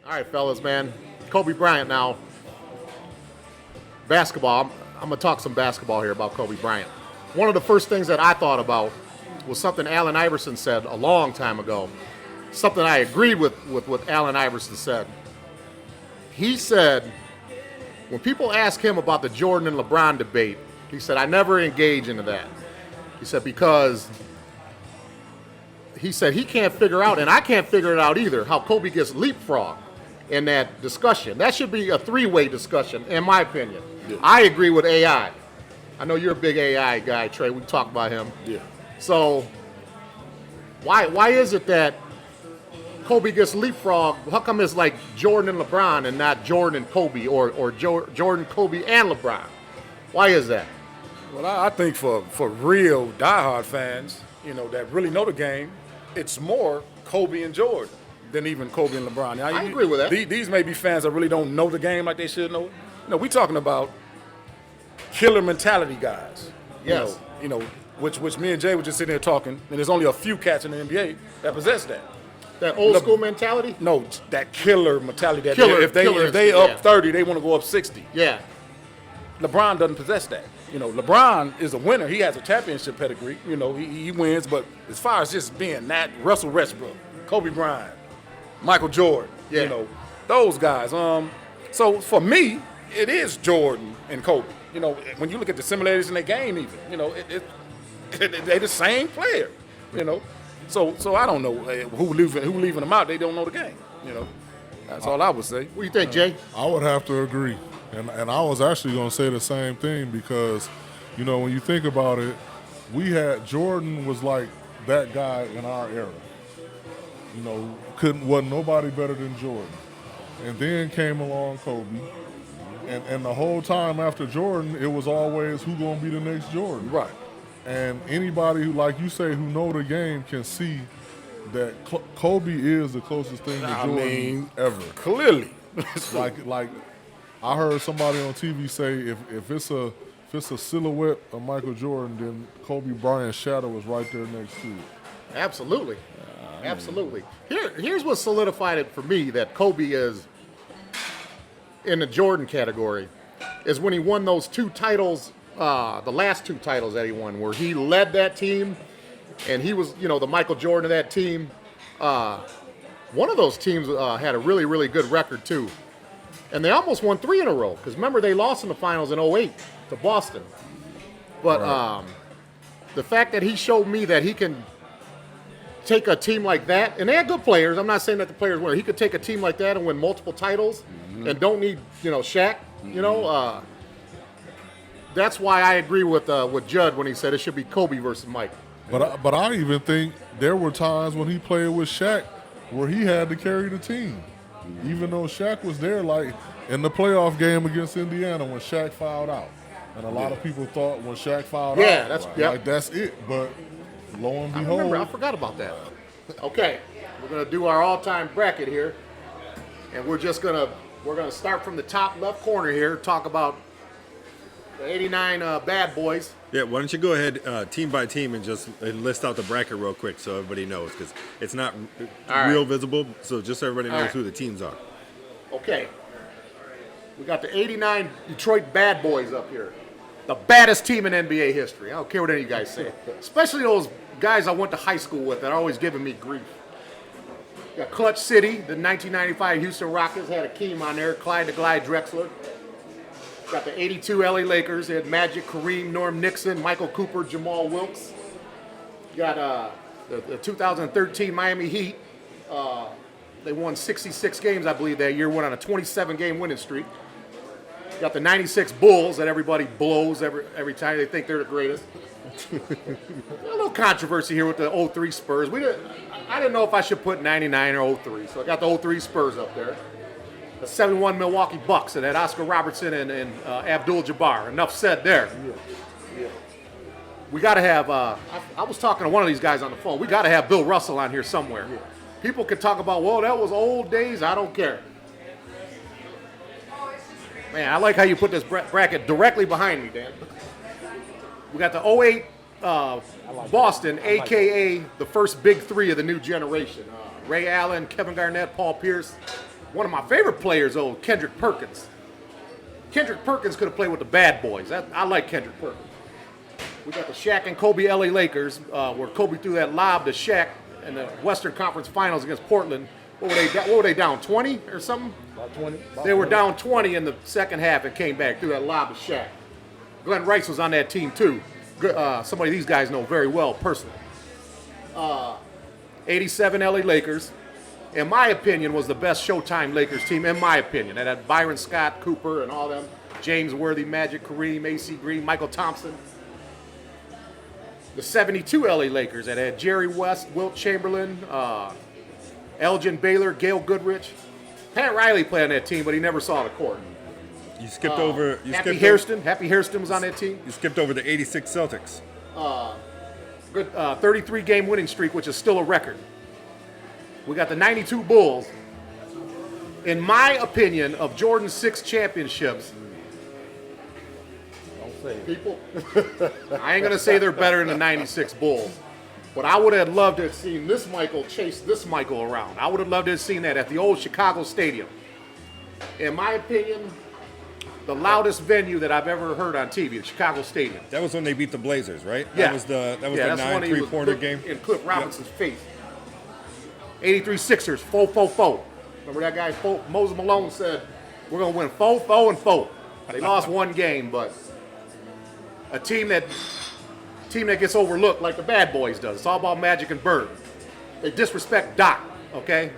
All right, fellas, man. Kobe Bryant now. Basketball. I'm going to talk some basketball here about Kobe Bryant. One of the first things that I thought about was something Allen Iverson said a long time ago. Something I agreed with what Allen Iverson said. He said, when people ask him about the Jordan and LeBron debate, he said, I never engage into that. He said, because he said he can't figure out, and I can't figure it out either, how Kobe gets leapfrogged in that discussion. That should be a three-way discussion, in my opinion. Yeah. I agree with AI. I know you're a big AI guy, Trey. We talk about him. Yeah. So why is it that Kobe gets leapfrogged? How come it's like Jordan and LeBron and not Jordan and Kobe or Jordan, Kobe, and LeBron? Why is that? Well, I think for real diehard fans, that really know the game, it's more Kobe and Jordan than even Kobe and LeBron. Now, I agree with that. These may be fans that really don't know the game like they should know it. We talking about killer mentality guys. Yes. Which me and Jay were just sitting here talking, and there's only a few cats in the NBA that possess that. That old school mentality? No, that killer mentality. That if they up 30, they want to go up 60. Yeah. LeBron doesn't possess that. LeBron is a winner. He has a championship pedigree. He wins. But as far as just being that, Russell Westbrook, Kobe Bryant, Michael Jordan, those guys. So for me, it is Jordan and Kobe. When you look at the similarities in their game, even they're the same player. So I don't know who leaving them out. They don't know the game. That's all I would say. What do you think, Jay? I would have to agree. And I was actually going to say the same thing because, when you think about it, Jordan was like that guy in our era. Wasn't nobody better than Jordan. And then came along Kobe. And the whole time after Jordan, it was always who going to be the next Jordan. Right. And anybody who, like you say, who know the game can see that Kobe is the closest thing to Jordan ever. Clearly. like I heard somebody on TV say if it's a silhouette of Michael Jordan, then Kobe Bryant's shadow is right there next to it. Absolutely. Absolutely. Here's what solidified it for me that Kobe is in the Jordan category is when he won those two titles, the last two titles that he won, where he led that team and he was, the Michael Jordan of that team. One of those teams had a really, really good record too. And they almost won 3 in a row because remember they lost in the finals in 2008 to Boston. But right. The fact that he showed me that he can take a team like that, and they had good players. I'm not saying that the players were. He could take a team like that and win multiple titles and don't need, Shaq. That's why I agree with Judd when he said it should be Kobe versus Mike. But I even think there were times when he played with Shaq where he had to carry the team. Even though Shaq was there, like in the playoff game against Indiana when Shaq fouled out. And a lot of people thought when Shaq fouled out, that's it. But lo and behold. I forgot about that. Okay, we're going to do our all-time bracket here. And we're going to start from the top left corner here, talk about the 89 bad boys. Yeah, why don't you go ahead team by team and just list out the bracket real quick so everybody knows, because it's not real visible, so just so everybody knows who the teams are. Okay. We got the 89 Detroit bad boys up here. The baddest team in NBA history. I don't care what any of you guys say. Especially those guys I went to high school with that are always giving me grief. We got Clutch City, the 1995 Houston Rockets had Akeem on there, Clyde the Glide Drexler. Got the 82 LA Lakers. They had Magic, Kareem, Norm Nixon, Michael Cooper, Jamal Wilkes. Got the 2013 Miami Heat. They won 66 games, I believe, that year. Went on a 27-game winning streak. Got the 96 Bulls that everybody blows every time they think they're the greatest. A little controversy here with the 03 Spurs. I didn't know if I should put 99 or 03, so I got the 03 Spurs up there. The 71 Milwaukee Bucks that had Oscar Robertson and Abdul-Jabbar. Enough said there. Yeah. We got to have, I was talking to one of these guys on the phone. We got to have Bill Russell on here somewhere. Yeah. People can talk about, well, that was old days. I don't care. Man, I like how you put this bracket directly behind me, Dan. We got the 08 Boston, a.k.a. the first big three of the new generation. Ray Allen, Kevin Garnett, Paul Pierce. One of my favorite players, though, Kendrick Perkins. Kendrick Perkins could have played with the bad boys. I like Kendrick Perkins. We got the Shaq and Kobe LA Lakers, where Kobe threw that lob to Shaq in the Western Conference Finals against Portland. What were they down, 20 or something? About 20. They were down 20 in the second half and came back, threw that lob to Shaq. Glenn Rice was on that team, too. Somebody these guys know very well personally. 87 LA Lakers, in my opinion, was the best Showtime Lakers team, in my opinion. It had Byron Scott, Cooper, and all them. James Worthy, Magic, Kareem, A.C. Green, Michael Thompson. The 72 LA Lakers that had Jerry West, Wilt Chamberlain, Elgin Baylor, Gail Goodrich. Pat Riley played on that team, but he never saw the court. You skipped over. Happy Hairston was on that team. You skipped over the '86 Celtics. Good 33-game winning streak, which is still a record. We got the 92 Bulls. In my opinion, of Jordan's 6 championships, Don't say it. people, I ain't going to say they're better than the 96 Bulls, but I would have loved to have seen this Michael chase this Michael around. I would have loved to have seen that at the old Chicago Stadium. In my opinion, the loudest venue that I've ever heard on TV, the Chicago Stadium. That was when they beat the Blazers, right? Yeah. That was the that's 9 when he was 3-pointer game. in Cliff Robinson's face. 83 Sixers, 4-4-4. Remember that guy, Moses Malone said, we're going to win 4-4-4. They lost one game, but a team that gets overlooked like the Bad Boys does. It's all about Magic and Bird. They disrespect Doc, okay?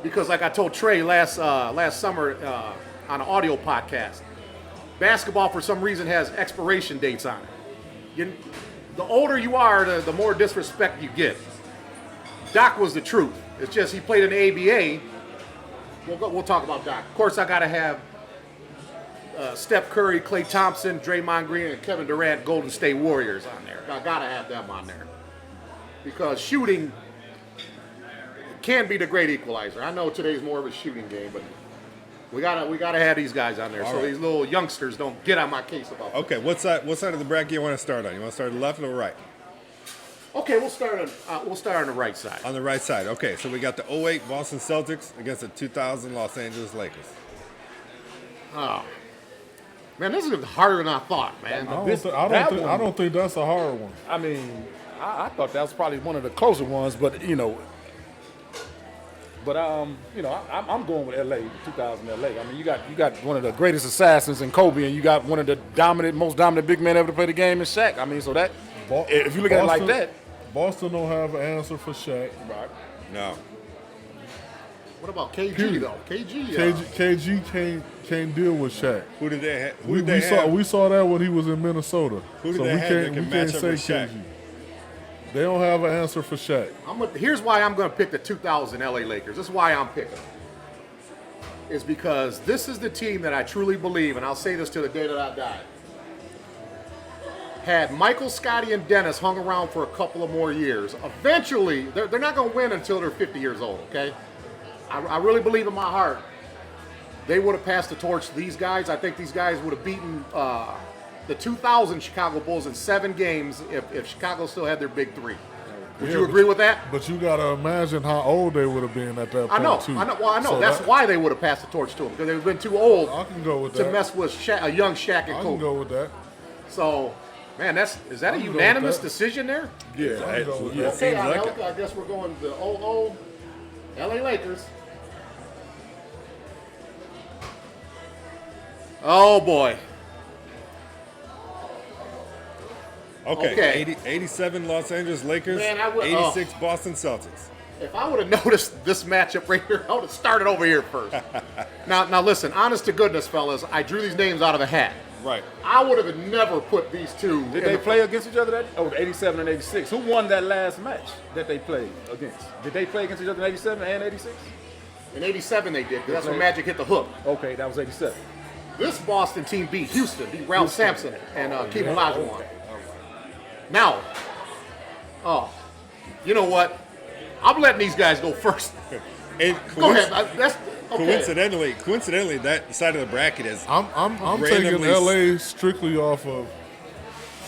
Because like I told Trey last summer on an audio podcast, basketball for some reason has expiration dates on it. The older you are, the more disrespect you get. Doc was the truth. It's just he played in the ABA. We'll talk about Doc. Of course, I got to have Steph Curry, Klay Thompson, Draymond Green, and Kevin Durant, Golden State Warriors on there. I got to have them on there. Because shooting can be the great equalizer. I know today's more of a shooting game, but we gotta have these guys on there so these little youngsters don't get on my case about that. Okay, what side of the bracket you want to start on? You want to start on the left or the right? Okay, we'll start on the right side. On the right side. Okay, so we got the 08 Boston Celtics against the 2000 Los Angeles Lakers. Oh, man, this is harder than I thought, man. I don't think that's a hard one. I mean, I thought that was probably one of the closer ones, but I'm going with LA, 2000 LA. I mean, you got one of the greatest assassins in Kobe, and you got one of the most dominant big men ever to play the game in Shaq. I mean, so that if you look at it like that, Boston don't have an answer for Shaq. right? No. What about KG though? KG can't deal with Shaq. Who did they have? We saw that when he was in Minnesota. Who did so they we have can't that can we can't match up say with Shaq? KG. They don't have an answer for Shaq. Here's why I'm going to pick the 2000 LA Lakers. This is why I'm picking. Is because this is the team that I truly believe, and I'll say this to the day that I die. Had Michael, Scotty, and Dennis hung around for a couple of more years, eventually, they're not going to win until they're 50 years old, okay? I really believe in my heart they would have passed the torch to these guys. I think these guys would have beaten the 2000 Chicago Bulls in 7 games if Chicago still had their big three. Would you agree with that? But you got to imagine how old they would have been at that point, I know. too. Well, I know. So That's why they would have passed the torch to them, because they've been too old I can go with to that. mess with a young Shaq and I Kobe. can go with that. So, man, is that a I can go with unanimous that. decision there? Yeah, I can go with that. Okay, Seems like it. I guess we're going the 00 LA Lakers. Oh, boy. Okay. 87 Los Angeles Lakers, Man, 86 Boston Celtics. If I would have noticed this matchup right here, I would have started over here first. Now, listen, honest to goodness, fellas, I drew these names out of a hat. Right. I would have never put these two. Did they play against each other that? Oh, 87 and 86. Who won that last match that they played against? Did they play against each other in 87 and 86? In 87 they did, because that's when Magic hit the hook. Okay, that was 87. This Boston team beat Houston, beat Ralph Sampson and Keith Olajuwon. Now, you know what? I'm letting these guys go first. And Go ahead. That's okay. coincidentally, that side of the bracket is I'm taking randomly LA strictly off of.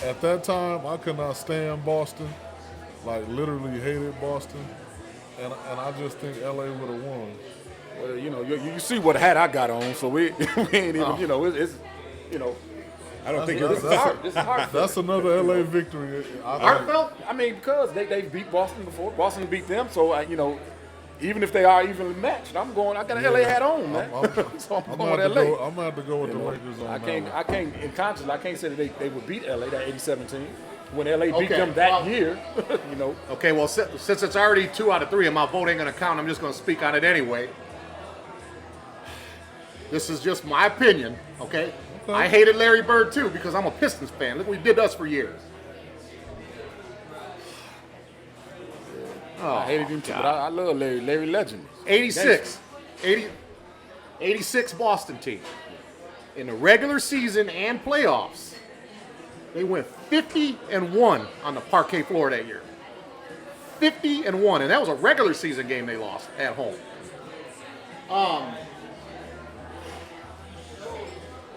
At that time, I could not stand Boston, like literally hated Boston, and I just think LA would have won. Well, you know, you see what hat I got on, so we ain't even, you know, it's you know. I don't think This is hard. This is hard. That's another LA victory. Heartfelt? I mean, because they beat Boston before. Boston beat them, so you know, even if they are evenly matched, I got an LA hat on, man. So I'm going with LA. I'm gonna have to go with the Lakers on I that can't, in conscience, I can't say that they would beat LA, that 87 team, when LA beat Okay, them that well- year, you know. Okay, well, since it's already 2 out of 3 and my vote ain't going to count, I'm just going to speak on it anyway. This is just my opinion, okay? I hated Larry Bird too because I'm a Pistons fan. Look what he did to us for years. I hated him too, but I love Larry Legend. 86. 86 Boston team. In the regular season and playoffs, they went 50-1 on the parquet floor that year. 50-1, and that was a regular season game they lost at home.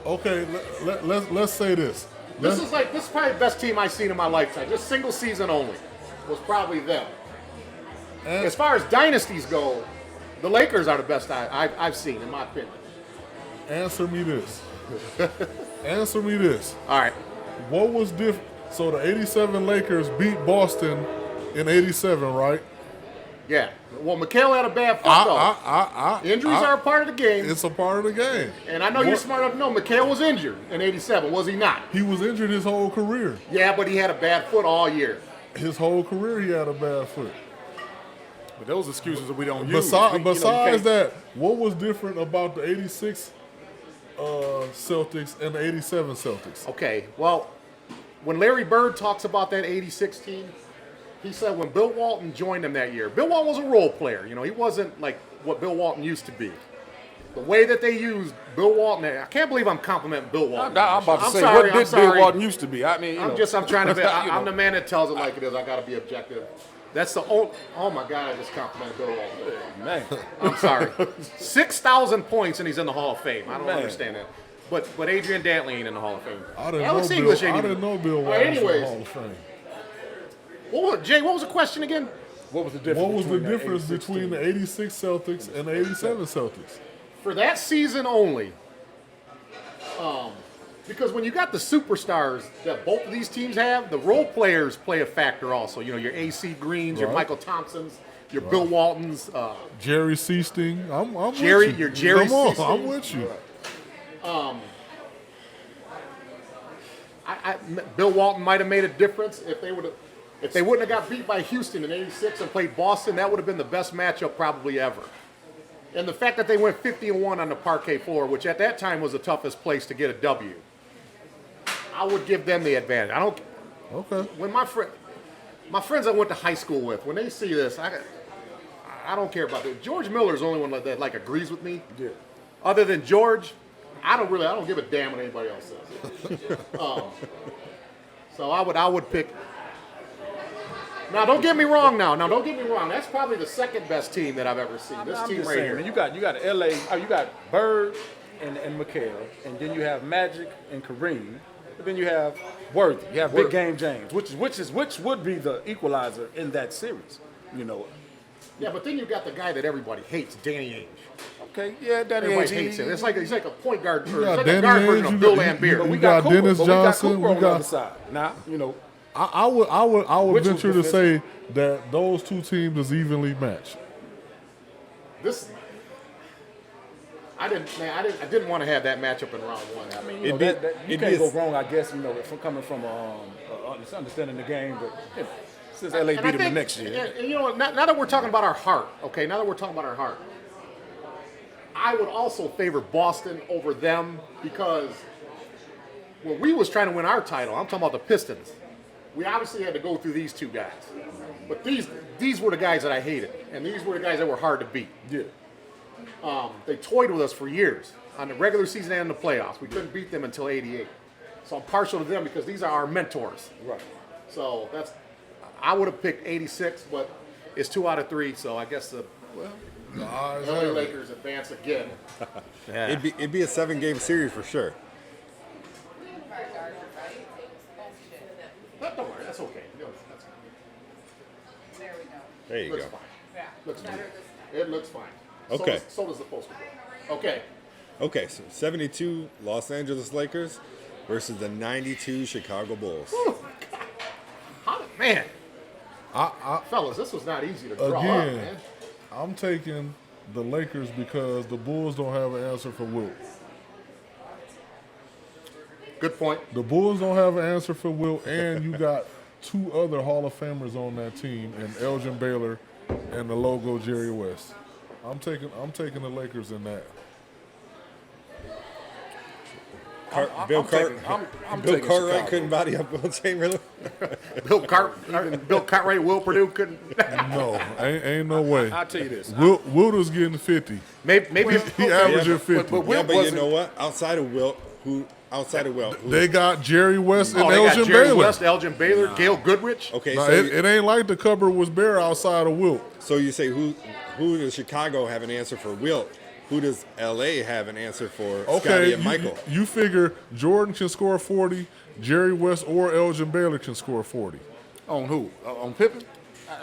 Okay, let's say this. This is probably the best team I've seen in my lifetime. Just single season only was probably them. And- As far as dynasties go, the Lakers are the best I've seen, in my opinion. Answer me this. Answer me this. All right. What was different? So the 87 Lakers beat Boston in 87, right? Yeah. Well, Mikhail had a bad foot, though. Injuries are a part of the game. It's a part of the game. And I know you're smart enough to know Mikhail was injured in 87, was he not? He was injured his whole career. Yeah, but he had a bad foot all year. His whole career he had a bad foot. But those excuses that we don't use. Besides that, what was different about the 86 Celtics and the 87 Celtics? Okay, well, when Larry Bird talks about that 86 team, he said when Bill Walton joined him that year, Bill Walton was a role player. You know, he wasn't like what Bill Walton used to be. The way that they used Bill Walton, I can't believe I'm complimenting Bill Walton. I'm about to say, sorry, what did Bill Walton used to be? I mean, I'm trying to be, I'm the man that tells it like it is. I got to be objective. That's the oh my God, I just complimented Bill Walton. Man. I'm sorry. 6,000 points and he's in the Hall of Fame. I don't Man. understand that. But Adrian Dantley ain't in the Hall of Fame. I didn't Alex know English Bill, ain't I even. didn't know Bill All Walton right, was in the anyways, Hall of Fame. what was the question again? What was the difference? What was the between that difference 86 between team? the 86 Celtics and the 87 Celtics? For that season only, because when you got the superstars that both of these teams have, the role players play a factor also. You know, your AC Greens, your Right. Michael Thompsons, your Bill Waltons. Jerry Seasting. I'm Jerry- with you. you're Jerry Come on, Seasting. I'm with you. Bill Walton might have made a difference if they wouldn't have got beat by Houston in '86 and played Boston. That would have been the best matchup probably ever. And the fact that they went 50-1 on the parquet floor, which at that time was the toughest place to get a W, I would give them the advantage. Okay. When my friends I went to high school with, when they see this, I don't care about it. George Miller's the only one that like agrees with me. Yeah. Other than George, I don't give a damn what anybody else says. So I would pick. Now don't get me wrong. Now don't get me wrong. That's probably the second best team that I've ever seen. This I'm team just right saying, here. man, you got LA, you got Bird and Mikhail, and then you have Magic and Kareem, but then you have Worthy. You have Big Game James, which would be the equalizer in that series. You know. Yeah, but then you got the guy that everybody hates, Danny Ainge. Okay, yeah, Danny Everybody Ainge. hates him. It's like he's like a point guard. Or You got it's like a Danny guard version Ainge, of Bill you Laimbeer. got Dennis Johnson, Cooper on we the got- other side. Now, you know, I would Which was venture to defensive? say that those two teams is evenly matched. I didn't want to have that matchup in round one. I mean, you, know, It'd be- you it'd can't be go a- wrong, I guess, you know, from coming from understanding the game, but you know, since LA and I beat them the think- next year. and you know what? Now that we're talking about our heart, okay. Now that we're talking about our heart, I would also favor Boston over them because when we was trying to win our title, I'm talking about the Pistons. We obviously had to go through these two guys, but these were the guys that I hated, and these were the guys that were hard to beat. Yeah. They toyed with us for years on the regular season and the playoffs. We couldn't beat them until '88. So I'm partial to them because these are our mentors. Right. So I would have picked 86, but it's 2 out of 3. So I guess the LA Lakers advance again. It'd be a 7-game series for sure. But don't worry, that's okay. There we go. There you Looks go. fine. Yeah. Looks Better good. this time. It looks fine. Okay. So does the Postal Bowl. Okay. Okay, so 72 Los Angeles Lakers versus the 92 Chicago Bulls. Whew. Man. I Fellas, this was not easy to draw up, again, man. I'm taking the Lakers because the Bulls don't have an answer for Wilt. Good point. The Bulls don't have an answer for Wilt, and you got two other Hall of Famers on that team, and Elgin Baylor and the logo Jerry West. I'm taking the Lakers in that. Bill I'm Bill taking Cartwright Chicago. couldn't body up Will Chamberlain. Bill Cartwright, Will Purdue couldn't. No, ain't no way. I'll tell you this. Wilt was getting 50. Maybe He averaging 50. but Yeah, Wilt but you wasn't- know what? Outside of Wilt, who They got Jerry West and they got Elgin Jerry Baylor. West, Elgin Baylor, Gail Goodrich. Okay, Nah, so it ain't like the cupboard was bare outside of Wilt. so you say who does Chicago have an answer for Wilt? Who does LA have an answer for Scotty Okay, and Michael? you figure Jordan can score 40, Jerry West or Elgin Baylor can score 40. On who? On Pippen?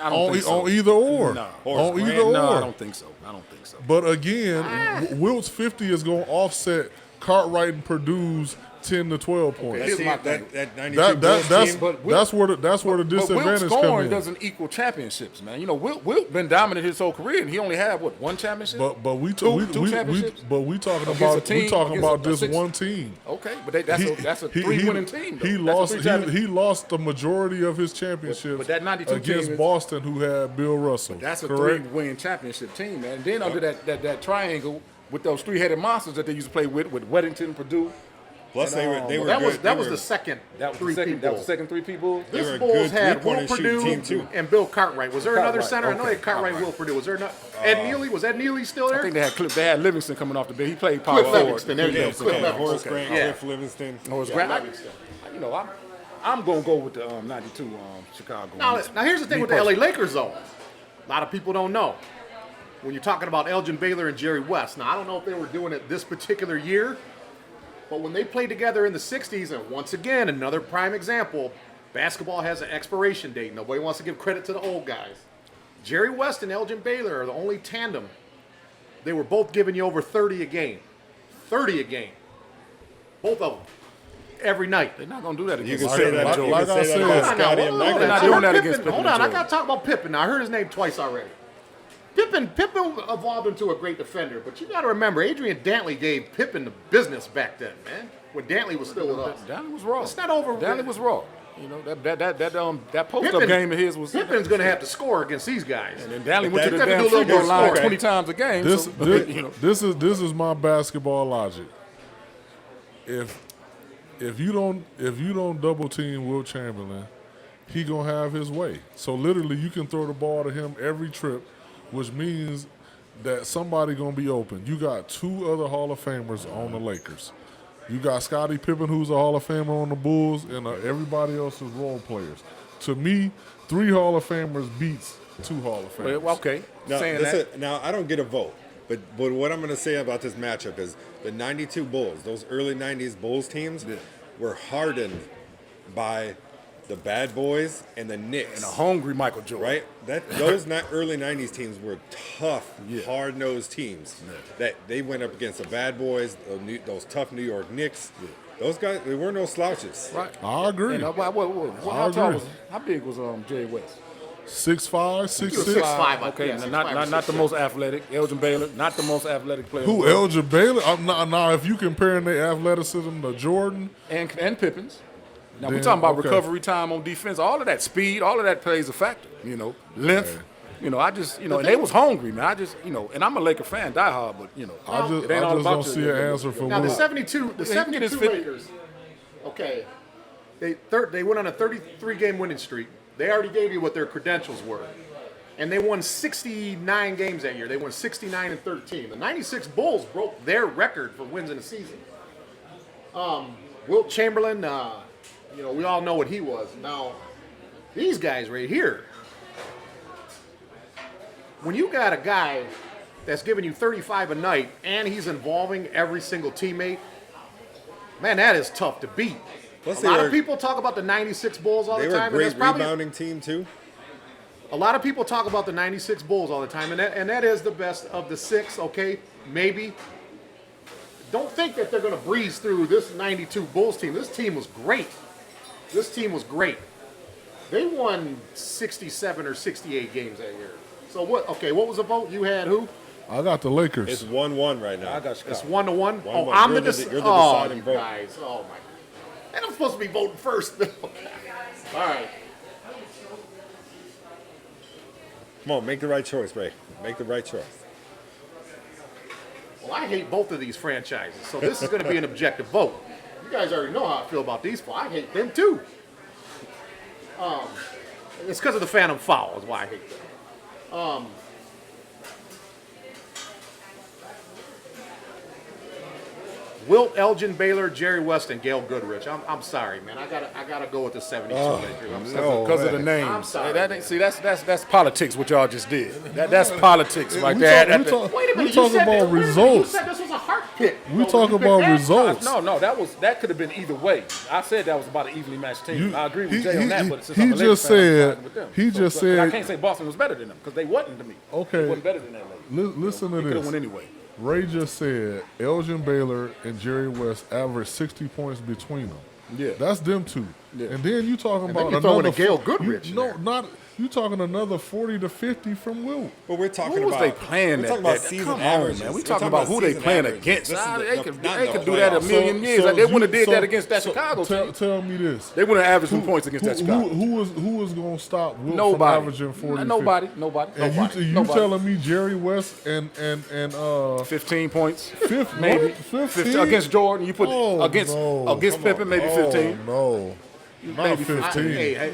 I don't think so. On either or. No. On either Grant? No, I or. don't think so. I don't think so. But again, Wilt's 50 is going to offset Cartwright and Purdue's 10 to 12 points. Here's my thing. that 92 Bulls That's team. But Wilt- that's where the But Wilt's disadvantage come scoring in. doesn't equal championships, man. You know, Wilt been dominant his whole career, and he only had one championship. But we Two talking championships? about Against this a one team. Okay, but that's a He- three-winning team. He though. lost. That's a three-champion- He lost the majority of his championships But that 92 against team is- Boston, who had Bill Russell. That's a correct? three-win championship team, man. And then under that triangle with those three-headed monsters that they used to play with Weddington, Purdue. Plus, they were That was good. that They was were- the second That was three the second. people. That was the second three people. They were This a Bulls good had Will three-point shooting Purdue team, too. and Bill Cartwright. Was there another Cartwright, center? I know they okay, had Cartwright, Cartwright. Will Purdue. Was there not? Ed Neely? Was Ed Neely still I there? think they had Livingston coming off the bench. He played power Cliff forward. Livingston. There you go. Livingston. Cliff Yeah, Livingston. Horace Okay. Grant, Yeah. Cliff Livingston. Horace Yeah, Grant. Livingston. I'm gonna go with the 92 Chicago. Now here's the thing Me with the LA personally. Lakers, though. A lot of people don't know. When you're talking about Elgin Baylor and Jerry West, now I don't know if they were doing it this particular year, but when they played together in the 60s, and once again, another prime example, basketball has an expiration date. Nobody wants to give credit to the old guys. Jerry West and Elgin Baylor are the only tandem. They were both giving you over 30 a game. 30 a game. Both of them. Every night. They're not gonna do that against You can Like- say that. like- You like can I say said- that Hold about on now, Scotty hold and on, Michael. They're not hold doing on. that Pippen, against Pippen hold and on, I Jordan. gotta talk about Pippen. Now, I heard his name twice already. Pippen evolved into a great defender, but you gotta remember, Adrian Dantley gave Pippen the business back then, man. When Dantley was still with us. Dantley was raw. It's not over. Dantley was raw. You know that post up Pippen- game of his was. Pippin's gonna have to score against these guys. And Dantley went to the That- damn that- free throw line okay. 20 times a game. This so, this, you know. this is my basketball logic. If you don't double team Will Chamberlain, he gonna have his way. So literally, you can throw the ball to him every trip, which means that somebody gonna be open. You got two other Hall of Famers on the Lakers. You got Scottie Pippen, who's a Hall of Famer on the Bulls, and everybody else is role players. To me, 3 Hall of Famers beats 2 Hall of Famers. Well, okay. Now, Saying that. now, I don't get a vote, but what I'm going to say about this matchup is the 92 Bulls, those early 90s Bulls teams, were hardened by the Bad Boys and the Knicks. And a hungry Michael Jordan. Right? Those early 90s teams were tough, hard-nosed teams. That they went up against the Bad Boys, those tough New York Knicks. Those guys, they weren't no slouches. Right. I agree. And, how big was Jerry West? 6'5", 6'6". 6'5", Okay, yeah, not 6'5", not the 6'6". most athletic. Elgin Baylor, not the most athletic player. Who, Elgin Baylor? Now, if you comparing their athleticism to Jordan, And Pippins. Now we're Then, talking about okay. recovery time on defense. All of that speed, all of that plays a factor. You know, length. You know, and they was hungry, man. And I'm a Laker fan, diehard, but I just it ain't all don't about see an answer for Now the Will. 72 he get his 50. Lakers. Okay, they went on a 33-game winning streak. They already gave you what their credentials were, and they won 69 games that year. They won 69-13. The '96 Bulls broke their record for wins in a season. Wilt Chamberlain, we all know what he was. Now, these guys right here. When you got a guy that's giving you 35 a night and he's involving every single teammate, man, that is tough to beat. Plus A they lot were- of people talk about the '96 Bulls all They the were a time, and great that's probably rebounding team, too. A lot of people talk about the 96 Bulls all the time, and that is the best of the 6, okay? Maybe. Don't think that they're going to breeze through this 92 Bulls team. This team was great. This team was great. They won 67 or 68 games that year. So what? Okay, what was the vote? You had who? I got the Lakers. It's 1-1 right now. I got Chicago. It's 1-1. Oh, 1-1. I'm You're the the deciding vote. guys. Oh my. And I'm supposed to be voting first. All right. Come on, make the right choice, Ray. Make the right choice. Well, I hate both of these franchises, so this is going to be an objective vote. You guys already know how I feel about these four. I hate them too. It's because of the Phantom Foul is why I hate them. Wilt, Elgin Baylor, Jerry West, and Gail Goodrich. I'm sorry, man. I gotta go with the 72 Lakers. I'm sorry. Because of the names. I'm sorry. That's politics. What y'all just did. That's politics right We there. talk- we talk- Wait a minute. we talk you said about wait a minute, results. You said this was a heart pick. We So talk you picked about that? results. No, that could have been either way. I said that was about an evenly matched team. I agree with he- Jay on that, he- but since he I'm a Lakers just fan, I'm said- siding with them. he just but said- I can't say Boston was better than them because they wasn't to me. Okay. They wasn't better than that. Listen to They could have this. won anyway. Ray just said Elgin Baylor and Jerry West averaged 60 points between them. Yeah. That's them two. Yeah. And then you talking then about you throw in another a Gail fo- Goodrich You, in no, there. not you talking another 40 to 50 from Wilt. But we're talking Who was about they playing we're that? talking about that- season come averages. on, man. We We're talking about who they season playing averages. against. This is Nah, the- they not could the do that a playoffs. million years. Like, they wouldn't have did that against that Chicago team. Tell me this. They wouldn't have averaged some points against that Chicago. Who is going to stop Wilt from Nobody. averaging 40? Nobody. And you Nobody. telling me Jerry West and 15 points, fifth, maybe. 15 against Jordan. You put Oh, against no. Pippen, maybe 15. Oh, no, not Maybe 15.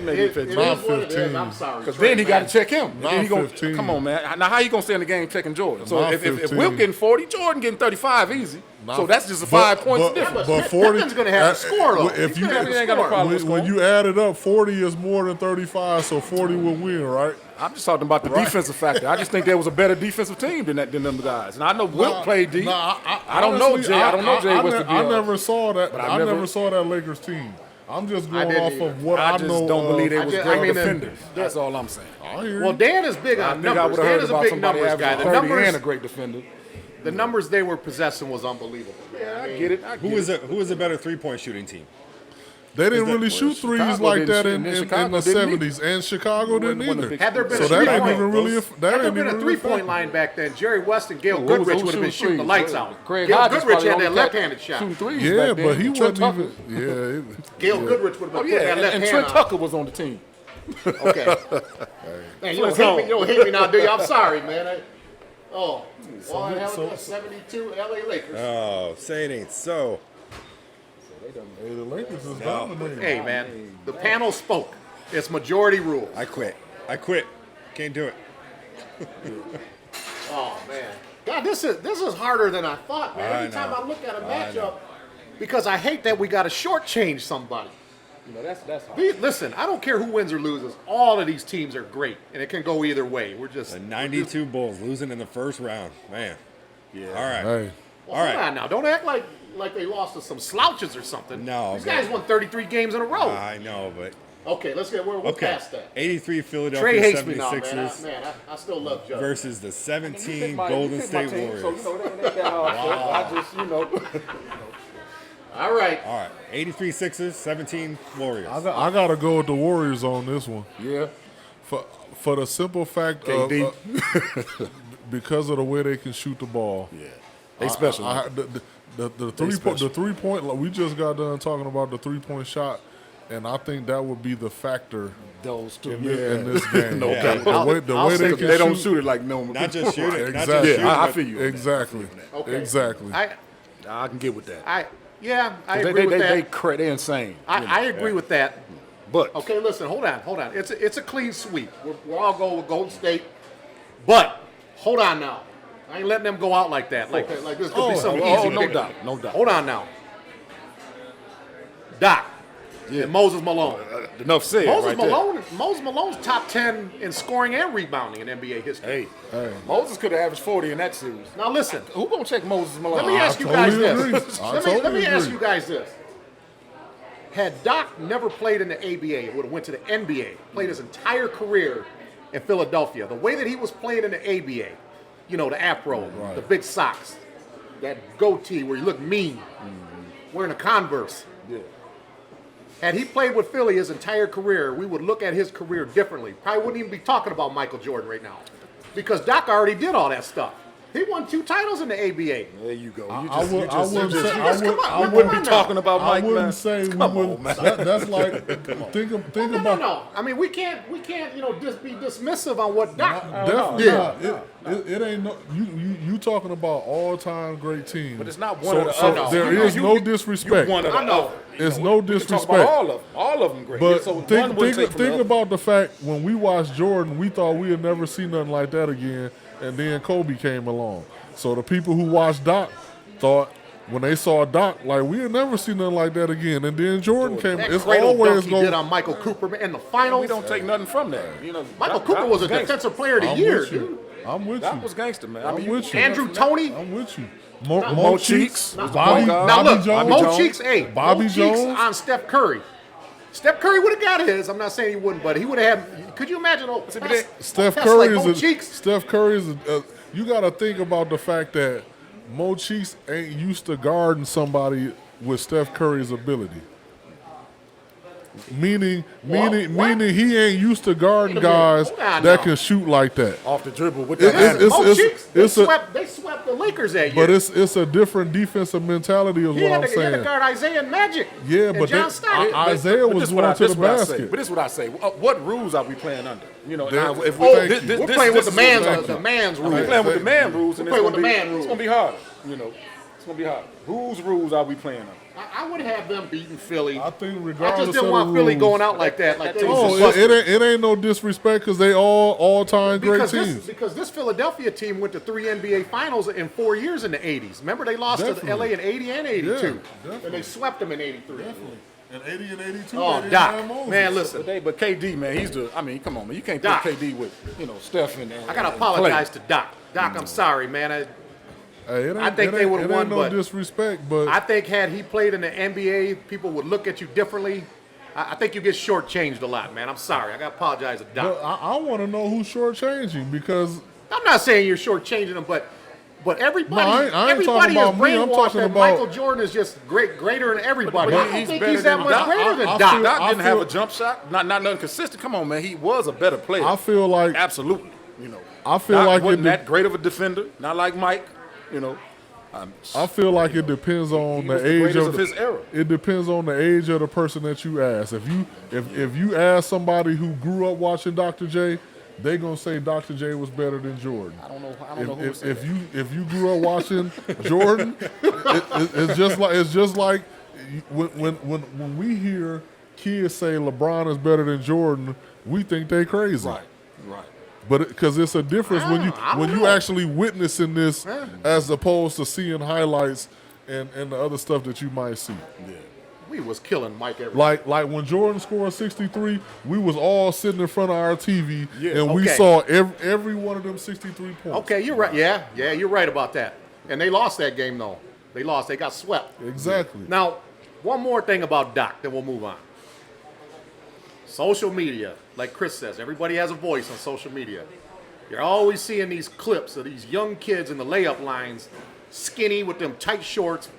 Maybe it 15. is Not what it is. 15. I'm sorry. Because Trey, then he got to man. check him. And Not then he gonna, 15. come on, man. Now, how you going to stay in the game checking Jordan? So Not if 15. Wilt getting 40, Jordan getting 35 easy. Not So that's just a but- 5 points but- difference. But 40, Pippen's gonna have to score, though. If He's you gonna have to ain't got no score. problem with when you add it up, 40 is more than 35, so 40 will win, right? I'm just talking about the defensive factor. I just think there was a better defensive team than them guys. And I know Wilt played deep. I don't know honestly, Jay. I don't know Jay West to be I never saw that. but I never saw that Lakers team. I'm just going didn't off either. of what I I just know. don't believe they I was just- great I mean, defenders. That's all I'm saying. I hear Well, you. Dan is big I on think I numbers. would have Dan heard is a about big somebody numbers guy. averaging The 30 and a numbers, great defender. the numbers they were possessing was unbelievable. Yeah, I get it. Who is a better 3-point shooting team? They didn't that- really shoot threes Chicago like didn't that shoot, in and the Chicago didn't 70s, and Chicago didn't Wasn't a either. big- Had there been So a that ain't three-point, even really. had there been a three-point line back then, Jerry West and Gail Who Goodrich was would have been shooting the threes? lights out. Craig Gail Hodges Goodrich probably had only that kept left-handed shot. shooting threes Yeah, back then. but he Trent wasn't Tucker. even. Yeah. Gail Goodrich would have Oh been yeah, putting that left and hand Trent on. Tucker was on the team. Okay. Man, you don't hate me now, do you? I'm sorry, man. Well, I have 72 LA Lakers. Oh, say it ain't so. Hey, the Lakers is dominating. Hey, man, the panel spoke. It's majority rule. I quit. Can't do it. Oh man, God, this is harder than I thought, man. I Every time know. I look at a I matchup, know. because I hate that we got to shortchange somebody. You know, that's hard. Listen, I don't care who wins or loses. All of these teams are great, and it can go either way. We're just The 92 Bulls losing in the first round, man. Yeah. All right. Hey, Well, All hold right. on now. Don't act like they lost to some slouches or something. No, these but- guys won 33 games in a row. I know, but Okay, let's get we're okay. past that. 83 Trey Philadelphia hates me now, man. 76ers I still love Judson. versus the You 17 picked my- Golden you picked my State team, Warriors. So, you know, it ain't that hard. I just, you know. All right. All right, 83 Sixers, 17 Warriors. I gotta go with the Warriors on this one Yeah. for the simple fact of KD. because of the way they can shoot the ball. Yeah. They special. The special. 3 point. We just got done talking about the 3-point shot, and I think that would be the factor Those two. in this game. No Yeah. doubt. The way they can They don't shoot. shoot it like no. Not just shoot it. Not just Exactly. shoot Yeah, I it, feel you. Exactly. Okay. Exactly. I can get with that. I They agree with that. they're insane. I agree with that. But Okay, listen, hold on. It's a clean sweep. We're all going with Golden State, but hold on now. I ain't letting them go out like that. Like this could be some easy. no pick. doubt, no doubt. Hold on now. Doc and Moses Malone. enough said. right there. Moses Malone's top 10 in scoring and rebounding in NBA history. Hey, Moses could have averaged 40 in that series. Now listen, Who gonna check Moses Malone? let me ask you totally guys this. agree. Let me ask agree. you guys this. Had Doc never played in the ABA, would have went to the NBA, played his entire career, in Philadelphia, the way that he was playing in the ABA, you know, the afro, the big socks, that goatee where you look mean, wearing a Converse. Yeah. Had he played with Philly his entire career, we would look at his career differently. Probably wouldn't even be talking about Michael Jordan right now. Because Doc already did all that stuff. He won 2 titles in the ABA. There you go. I wouldn't be talking about I Mike, man. wouldn't say we Come wouldn't. on, man. That's like think about. No. I mean, we can't, you know, just be dismissive on what Doc Definitely did. not. It ain't no. You talking about all time great teams. But it's not one of the others. There is no disrespect. You one of the other. It's no We can talk disrespect. about all of them great. But So one wouldn't take from the think other. about the fact when we watched Jordan, we thought we'd never see nothing like that again, and then Kobe came along. So the people who watched Doc thought when they saw Doc, like we'll never see nothing like that again. And then Jordan came. That It's cradle always dunk he going. did on Michael Cooper in the finals. We don't take nothing from that. You know, Michael Doc Cooper was a gangster. defensive player of the I'm year, with you. dude. I'm with That you. was gangster, man. I'm with you. Andrew Toney. I'm with you. Mo Cheeks. Bobby Now look, Jones. Mo Cheeks, hey, Bobby Mo Cheeks Jones. on Steph Curry. Steph Curry would have got his. I'm not saying he wouldn't, but he would have had. Could you imagine? Steph that's Curry like Mo is Cheeks. Steph Curry is. You got to think about the fact that Mo Cheeks ain't used to guarding somebody with Steph Curry's ability. Meaning he ain't used to guarding guys Hold on that now. can shoot like that. Off the dribble with It- that. it's- Mo Cheeks, it's they swept the Lakers that year. But it's a different defensive mentality is he what had I'm to saying. guard Isaiah and Magic. Yeah, and but John they- Stockton. Isaiah was going to the Say. basket. But this is what I say. What rules are we playing under? You know, There- now, if Oh, we, thank you. We're playing with the is what man's we're the man's We're rules. playing with the man rules, and We're playing with the man It's rules. gonna be hard. You know, it's gonna be hard. Whose rules are we playing under? I would have them beating Philly. I think I regardless just didn't of want the Philly rules, going out like that. Like they was Oh, just it ain't no disrespect because they all time great teams. because this Philadelphia team went to 3 NBA Finals in 4 years in the 80s. Remember they lost to Definitely. LA in 80 and 82, definitely. and they swept them in 83. Definitely. And 80 and 82. Oh, they Doc, didn't have Moses. man, listen. But KD, man, he's the. I mean, come on, man, you can't Doc. put KD with Steph and. I gotta apologize to Doc. Doc, I'm sorry, man. Hey, it I ain't- think it they ain't- would've it won, ain't no but disrespect, but I think had he played in the NBA, people would look at you differently. I think you get shortchanged a lot, man. I'm sorry. I gotta apologize to Doc. but I want to know who's shortchanging because I'm not saying you're shortchanging them, but everybody, No, I ain't everybody talking is about me. I'm brainwashed talking that about- Michael Jordan is just greater than everybody. But I don't he's think better he's that than much Doc. greater than I Doc. feel- Doc didn't have a feel- jump shot, not nothing consistent. Come on, man, he was a better player. I feel like Absolutely, I feel Doc like wasn't it. that great of a defender, not like Mike. I feel like it depends on He the was the age greatest of of his era. It depends on the age of the person that you ask. If you ask somebody who grew up watching Dr. J, they gonna say Dr. J was better than Jordan. I don't know who would say that. If you grew up watching Jordan, it's just like when we hear kids say LeBron is better than Jordan, we think they crazy. Right. But because it's a difference when I don't you know. actually witnessing this as opposed to seeing highlights and the other stuff that you might see. We was killing Mike every Like when Jordan scored 63, we was all sitting in front of our TV and we okay. saw every one of them 63 points. Okay, you're right. Yeah, you're right about that. And they lost that game though. They lost. They got swept. Exactly. Now, one more thing about Doc, then we'll move on. Social media, like Chris says, everybody has a voice on social media. You're always seeing these clips of these young kids in the layup lines, skinny with them tight shorts,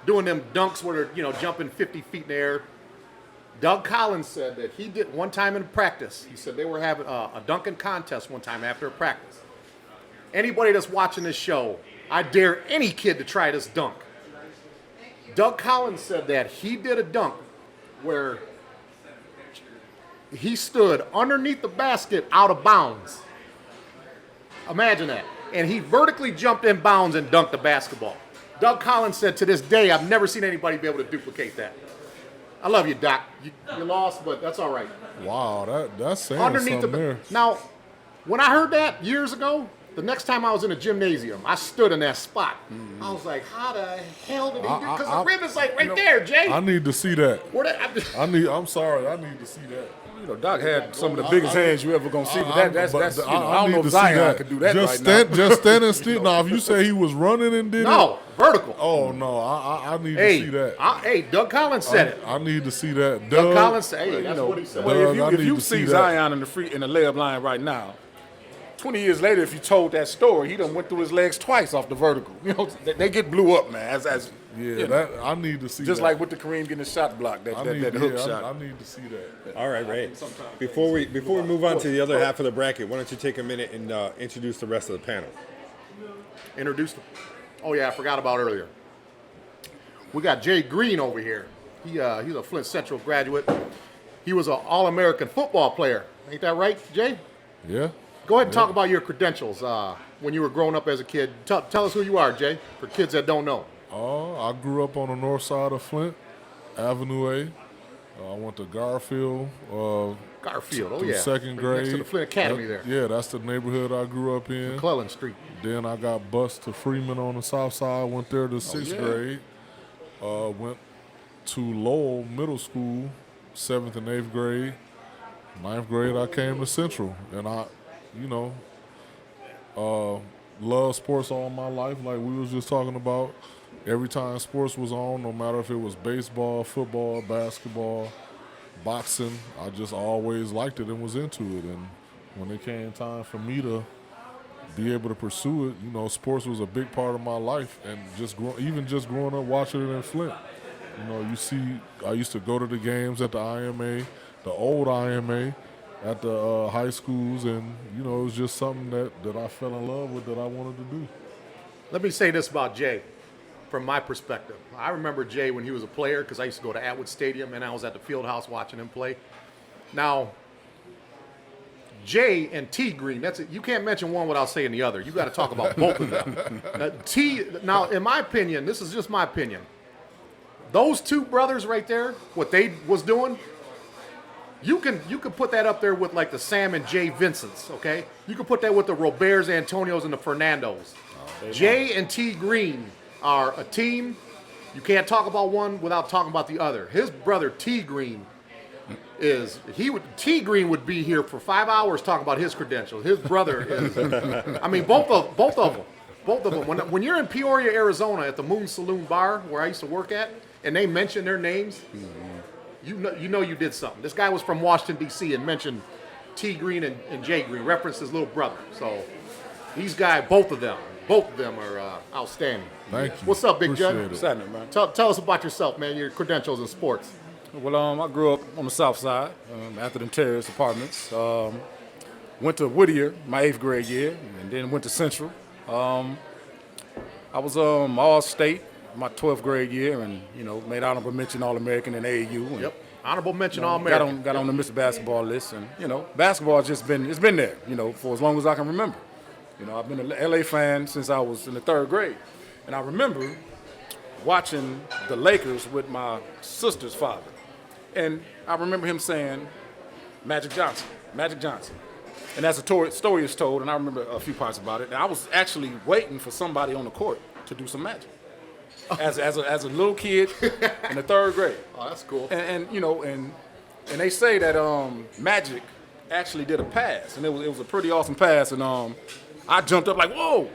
doing them dunks where they're jumping 50 feet in the air. Doug Collins said that he did one time in practice. He said they were having a dunking contest one time after a practice. Anybody that's watching this show, I dare any kid to try this dunk. Doug Collins said that he did a dunk where he stood underneath the basket out of bounds. Imagine that. And he vertically jumped in bounds and dunked the basketball. Doug Collins said to this day, I've never seen anybody be able to duplicate that. I love you, Doc. You lost, but that's all right. Wow, that's saying Underneath something there. Now, when I heard that years ago, The next time I was in a gymnasium, I stood in that spot. I was like, how the hell did he do? Because the rim is like right there, Jay. I need to see that. I'm sorry. I need to see that. You know, Doc had some of the biggest hands you ever gonna see. But that's you know, I don't know need if to see Zion that. could do that just right now. Just standing still. Now, if you say he was running and did it. No, vertical. Oh, no. I need to see that. Hey, Doug Collins said it. I need to see that. Doug Collins said, hey, You that's know, what he said. well, if you to see see that. Zion in the layup line right now, 20 years later, if you told that story, he done went through his legs twice off the vertical. You know, they get blew up, man. As Yeah, you know, that I need to see just that. like with the Kareem getting the shot block, that hook shot. I need to see that. All right, Ray. Before we move on to the other half of the bracket, why don't you take a minute and introduce the rest of the panel? Introduced him. Oh, yeah, I forgot about earlier. We got Jay Green over here. He's a Flint Central graduate. He was an All-American football player. Ain't that right, Jay? Yeah. Go ahead and talk about your credentials when you were growing up as a kid. Tell us who you are, Jay, for kids that don't know. I grew up on the north side of Flint, Avenue A. I went to Garfield. Garfield, through second grade. Next to the Flint Academy there. Yeah, that's the neighborhood I grew up in. McClellan Street. Then I got bused to Freeman on the south side. Went there to sixth grade. Went to Lowell Middle School, 7th and 8th grade. 9th grade, I came to Central. And I, love sports all my life, like we was just talking about. Every time sports was on, no matter if it was baseball, football, basketball, boxing, I just always liked it and was into it. And when it came time for me to be able to pursue it, sports was a big part of my life. And even just growing up watching it in Flint, I used to go to the games at the IMA, the old IMA, at the high schools, and it was just something that I fell in love with, that I wanted to do. Let me say this about Jay, from my perspective. I remember Jay when he was a player, because I used to go to Atwood Stadium, and I was at the field house watching him play. Now, Jay and T Green, that's it. You can't mention one without saying the other. You got to talk about both of them. Now, in my opinion, this is just my opinion. Those two brothers right there, what they was doing, you can put that up there with like the Sam and Jay Vincents, okay? You can put that with the Roberts, Antonios, and the Fernandos. Jay and T Green are a team. You can't talk about one without talking about the other. His brother T Green T Green would be here for 5 hours talking about his credentials. His brother is. I mean, both of them. When you're in Peoria, Arizona, at the Moon Saloon Bar where I used to work at, and they mention their names, you know you did something. This guy was from Washington, D.C. and mentioned T Green and Jay Green, referenced his little brother. So these guys, both of them are outstanding. Thank you. What's up, Big Judge? What's happening, man? Tell us about yourself, man. Your credentials in sports. Well, I grew up on the south side, after the terrace apartments. Went to Whittier my 8th grade year, and then went to Central. I was all-state my 12th grade year, and made honorable mention All-American in AAU. And, Yep, honorable mention All-American. Got on the Mr. Basketball list, and basketball has just been there, for as long as I can remember. I've been an LA fan since I was in the 3rd grade, and I remember watching the Lakers with my sister's father. And I remember him saying, Magic Johnson. And as the story is told, and I remember a few parts about it, and I was actually waiting for somebody on the court to do some magic. As a little kid in the 3rd grade. Oh, that's cool. And they say that Magic actually did a pass, and it was a pretty awesome pass, and I jumped up like, whoa!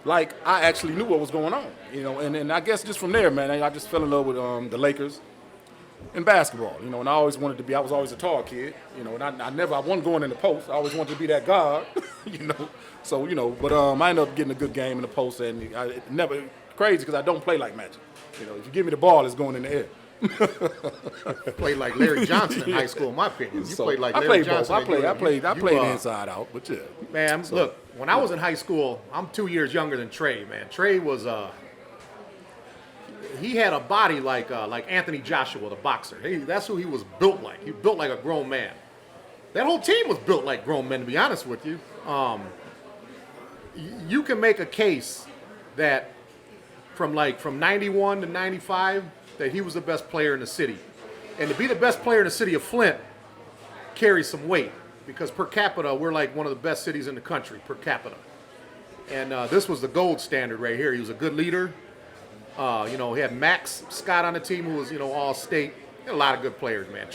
Like I actually knew what was going on, and I guess just from there, man, I just fell in love with the Lakers. In basketball, and I always wanted to be. I was always a tall kid, and I wasn't going in the post. I always wanted to be that guard, So, but I ended up getting a good game in the post, and I never crazy because I don't play like Magic. If you give me the ball, it's going in the air. Played like Larry Johnson in high school, in my opinion. You played like Larry Johnson. I played inside out, but yeah. Man, look, when I was in high school, I'm 2 years younger than Trey. Man, Trey was he had a body like Anthony Joshua, the boxer. That's who he was built like. He built like a grown man. That whole team was built like grown men, to be honest with you. You can make a case that from 91 to 95 that he was the best player in the city. And to be the best player in the city of Flint carries some weight because per capita, we're like one of the best cities in the country per capita. And this was the gold standard right here. He was a good leader. You know, he had Max Scott on the team, who was, you know, all-state. Had a lot of good players, man.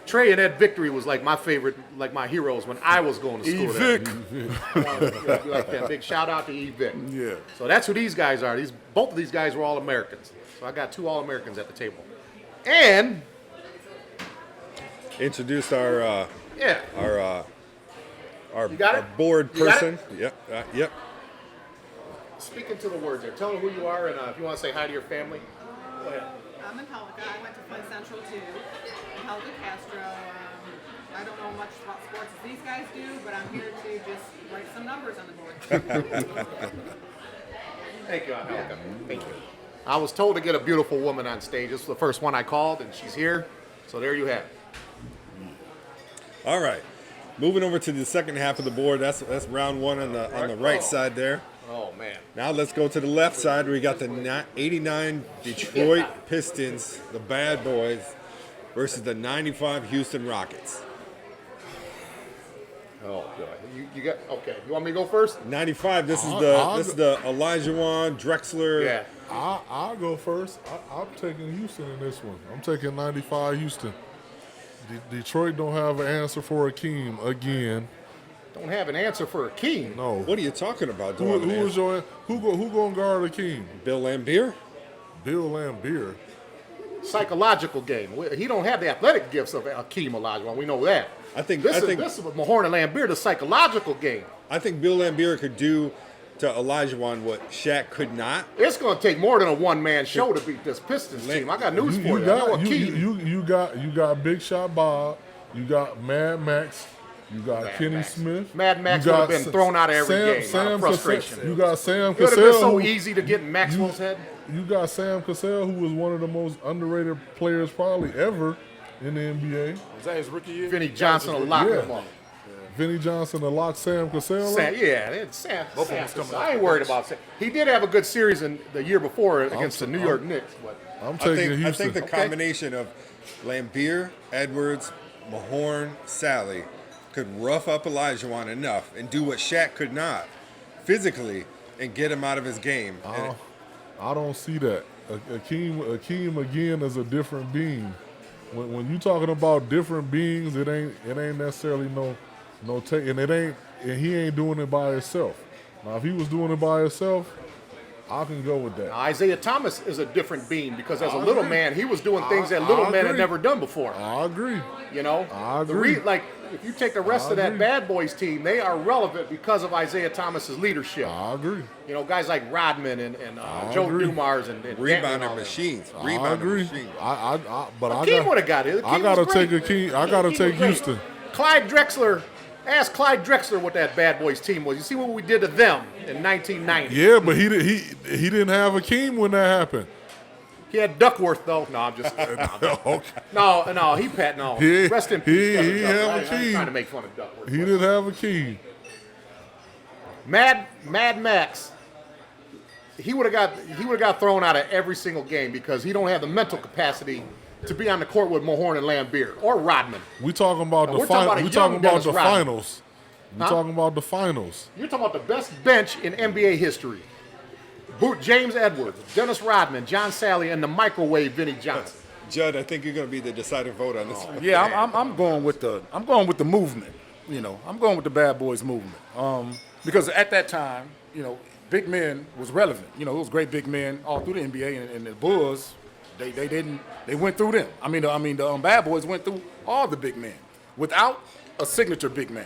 Trey and Ed Victory was like my favorite, like my heroes when I was going to school. Vic. Like that. Big shout out to E. Vic. Yeah. So that's who these guys are. Both of these guys were All-Americans. So I got 2 All-Americans at the table. And Introduced our yeah, You got our it? board You got person. Yep. Yep. speak into the words there. Tell them who you are, and if you want to say hi to your family, go ahead. I'm in Pelica. I went to Flint Central too. In Pelica Castro. I don't know much about sports as these guys do, but I'm here to just write some numbers on the board. Thank you, Angelica. Thank you. I was told to get a beautiful woman on stage. This was the first one I called, and she's here. So there you have it. All right. Moving over to the second half of the board. That's round 1 on the right side there. Oh, man. Now let's go to the left side. We got the 89 Detroit Pistons, the bad boys, versus the 95 Houston Rockets. Oh, God. You got, okay. You want me to go first? 95. This is I'll the Olajuwon Drexler. Yeah. I'll go first. I'm taking Houston in this one. I'm taking 95 Houston. Detroit don't have an answer for Akeem again. Don't have an answer for Akeem. No. What are you talking about, Who Dawg, man? is your who gonna guard Akeem? Bill Laimbeer? Bill Laimbeer. Psychological game. He don't have the athletic gifts of Akeem Olajuwon. We know that. I think This is with Mahorn and Lambeer, the psychological game. Bill Laimbeer could do to Olajuwon what Shaq could not. It's going to take more than a one-man show to beat this Pistons team. I got news for you. I know Akeem. You got Big Shot Bob. You got Mad Max. You got Mad Kenny Max. Smith. Mad Max You would got have been thrown out of every game out of frustration. Cassell. You got Sam It would have been Cassell. so easy to get in Maxwell's head. You got Sam Cassell, who was one of the most underrated players probably ever in the NBA. Was that his rookie year? Vinny Johnson will lock him up. Vinny Johnson to lock Sam Cassell. Sam, up. yeah, it's Sam. Both of them Sam coming I off ain't the worried bench. about Sam. He did have a good series in the year before against the New York Knicks. But I'm I taking think Houston. the combination of Laimbeer, Edwards, Mahorn, Sally could rough up Olajuwon enough and do what Shaq could not physically and get him out of his game. And I don't see that. Akeem again is a different being. When you talking about different beings, it ain't necessarily no take, and he ain't doing it by himself. Now if he was doing it by himself, I can go with that. Isaiah Thomas is a different being because as a I little agree. man, he was doing things that little men had agree. never done before. I agree. You know, I agree. Like if you take the rest I of that agree. Bad Boys team, they are relevant because of Isaiah Thomas's leadership. I agree. You know, guys like Rodman and Joe agree. Dumars and Denton and all rebounder them. machines. I Rebounder agree. machines. But Akeem would have got it. I Akeem gotta was take great. Akeem. I gotta Akeem take was great. Houston. Clyde Drexler. Ask Clyde Drexler what that Bad Boys team was. You see what we did to them in 1990. Yeah, but he didn't have Akeem when that happened. He had Duckworth though. No, I'm just Okay. no. He pat no. He- Rest in he- peace. Kevin he Duckworth. had I ain't Akeem. trying to make fun of Duckworth. He didn't have Akeem. Mad Max. He would have got thrown out of every single game because he don't have the mental capacity to be on the court with Mahorn and Lambeer or Rodman. We talking about Now, the we're talking about a We young talking about Dennis the Rodman. finals. We Huh? talking about the finals. You're talking about the best bench in NBA history. James Edwards, Dennis Rodman, John Sally, and the microwave Vinny Johnson. Judd, I think you're going to be the deciding vote on this one. Yeah, I'm going with the movement. You know, I'm going with the Bad Boys movement. Because at that time, you know, big men was relevant. You know, it was great big men all through the NBA, and the Bulls, they went through them. I mean, the Bad Boys went through all the big men without a signature big man.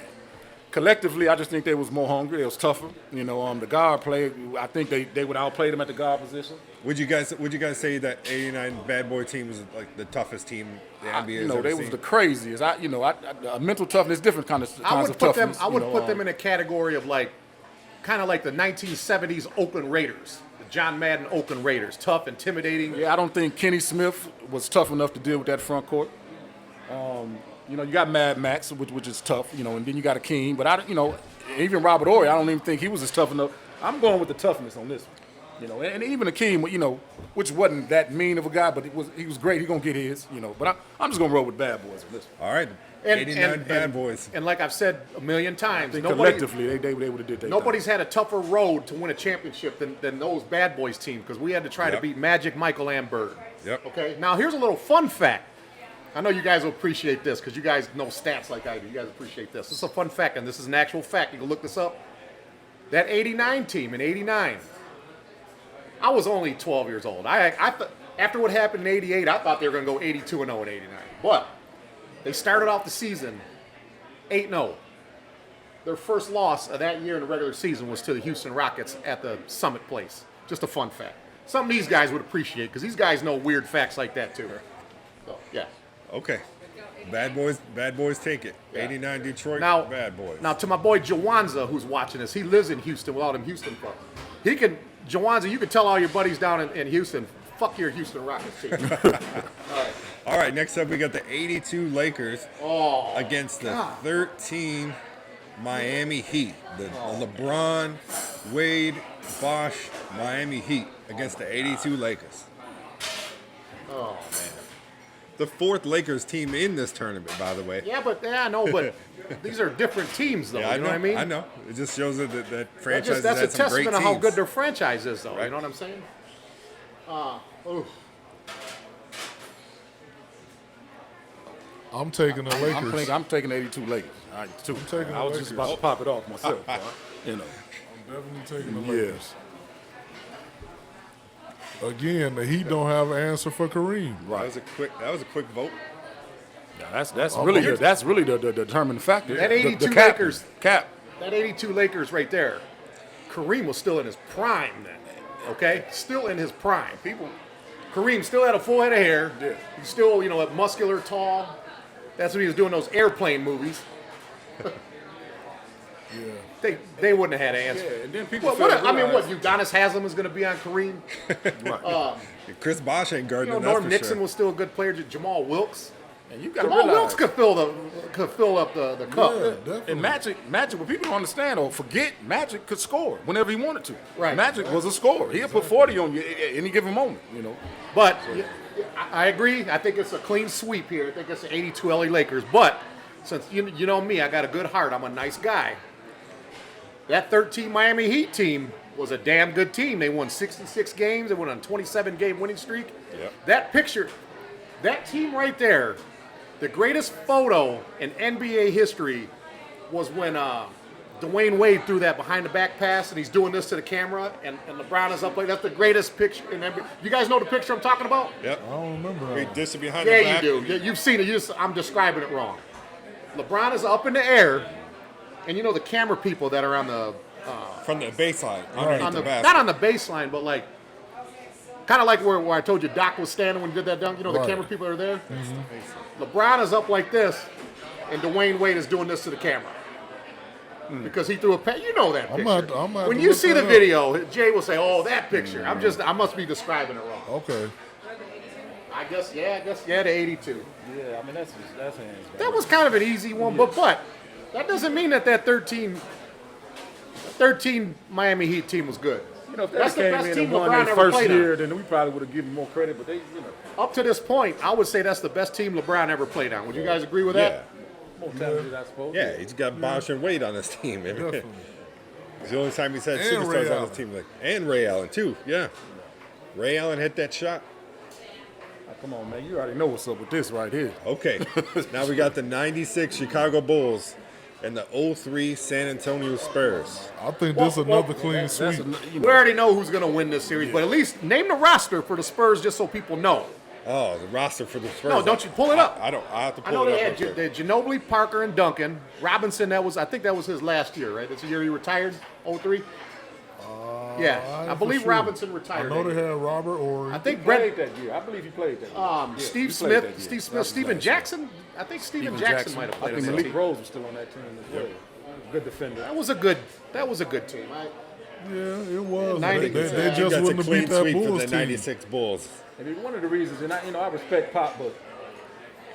Collectively, I just think they was more hungry. They was tougher. You know, the guard play. I think they would outplay them at the guard position. Would you guys say that 89 Bad Boy team was like the toughest team the NBA has You know, ever they seen? was the craziest. Mental toughness, different kinds of toughness. I would put them in a category of kind of like the 1970s Oakland Raiders, the John Madden Oakland Raiders, tough, intimidating. Yeah, I don't think Kenny Smith was tough enough to deal with that front court. You know, you got Mad Max, which is tough. You know, and then you got Akeem. But even Robert Ory, I don't even think he was as tough enough. I'm going with the toughness on this one. You know, and even Akeem, you know, which wasn't that mean of a guy, but he was great. He's gonna get his, you know. But I'm just gonna roll with bad boys on this one. All right, And- 89 and- bad boys. And like I've said a million times, I think collectively they would have did that. nobody's had a tougher road to win a championship than those bad boys team because we had to try to Yep. beat Magic, Michael, and Bird. Yep. Okay. Now here's a little fun fact. I know you guys will appreciate this because you guys know stats like I do. You guys appreciate this. This is a fun fact, and this is an actual fact. You can look this up. That '89 team in '89. I was only 12 years old. I after what happened in '88, I thought they were going to go 82-0 in '89. But they started off the season 8-0. Their first loss of that year in the regular season was to the Houston Rockets at the Summit Place. Just a fun fact. Something these guys would appreciate because these guys know weird facts like that too. So yeah. Okay. Bad boys take it. Yeah. 89 Detroit, Now, bad boys. Now to my boy Jawanza who's watching this, he lives in Houston with all them Houston folks. Jawanza, you can tell all your buddies down in Houston, fuck your Houston Rockets team. All right, next up we got the 82 Lakers against the 13 Miami Heat. The LeBron, Wade, Bosh, Miami Heat against the 82 Lakers. Oh man. The fourth Lakers team in this tournament, by the way. Yeah, I know, but these are different teams though, Yeah, you know what I mean? I know. It just shows that That's franchise a had some great testament teams. of how good their franchise is though, Right. you know what I'm saying? Oof. I'm taking the Lakers. I'm taking 82 Lakers. All right, too. taking I the was just Lakers. about to pop it off myself. You know. I'm definitely taking the Lakers. Yes. Again, the Heat don't have an answer for Kareem. That was a quick vote. Yeah, that's really the determining factor. That The 82 captain. Lakers. Cap. That 82 Lakers right there, Kareem was still in his prime then, okay? Still in his prime. Kareem still had a full head of hair. Yeah. He's still, muscular, tall. That's when he was doing those airplane movies. Yeah. They wouldn't have had an answer. Yeah, and then people What, fail what, to I mean, what, realize- Udonis Haslem is going to be on Kareem? Chris Bosh ain't guarding him, that's Norm for Nixon sure. was still a good player. Jamal Wilkes. And you got to Jamal realize. Wilkes could fill up the cup. Yeah, definitely. And Magic, what people don't understand or forget, Magic could score whenever he wanted to. Right. Magic was a scorer. He'll put 40 on you at any given moment, you know. But I agree. I think it's a clean sweep here. I think it's the 82 LA Lakers. But since you know me, I got a good heart. I'm a nice guy. That 13 Miami Heat team was a damn good team. They won 66 games. They went on a 27-game winning streak. Yep. That picture, that team right there, the greatest photo in NBA history was when Dwayne Wade threw that behind-the-back pass, and he's doing this to the camera, and LeBron is up like that's the greatest picture in NBA. You guys know the picture I'm talking about? Yep. I don't remember He that. dished it behind the Yeah, back. you do. You've seen it. I'm describing it wrong. LeBron is up in the air, and the camera people that are on the From the baseline, underneath the basket. not on the baseline, but like kind of like where I told you Doc was standing when he did that dunk. The Right. camera people are there. LeBron is up like this, and Dwayne Wade is doing this to the camera because he threw a pass. You know that I'm picture. gonna have When to you look see that the up. video, Jay will say, "Oh, that picture." I must be describing it wrong. Okay. I guess, the 82. Yeah, I mean, that's hands down. That was kind of an easy one, but that doesn't mean that 13 Miami Heat team was good. If That's the they best came in team and won LeBron their ever first played year, on. then we probably would have given more credit, but they, Up to this point, I would say that's the best team LeBron ever played on. Would you guys agree with that? more talented, I suppose. Yeah, he's got Bosh and Wade on his team. Definitely. It's the only time he's had And Ray superstars on Allen. his team. And Ray Allen, too. Yeah. Ray Allen hit that shot. Oh, come on, man. You already know what's up with this right here. Okay. Now we got the 96 Chicago Bulls and the 03 San Antonio Spurs. I think this is another clean sweep. We already know who's going to win this series, but at least name the roster for the Spurs just so people know. Oh, the roster for the Spurs. No, don't you pull it up. I have to I pull know it they up. had real quick. Ginobili, Parker, and Duncan. Robinson, I think that was his last year, right? That's the year he retired, 03? Yeah, I for believe sure. Robinson I retired. know that they year. had Robert or I think He Brett, played that year. I believe he played that year. Steve he played Smith, that year. Steve That Smith, was Steven last year. Jackson. I think Steven Jackson might have I played think on that Malik team. Rose was still on that team as well. Good defender. That was a good team. yeah, it was. 90. They That's just a wouldn't have clean beat that sweep for Bulls the team. 96 Bulls. And it's one of the reasons, and I respect Pop, but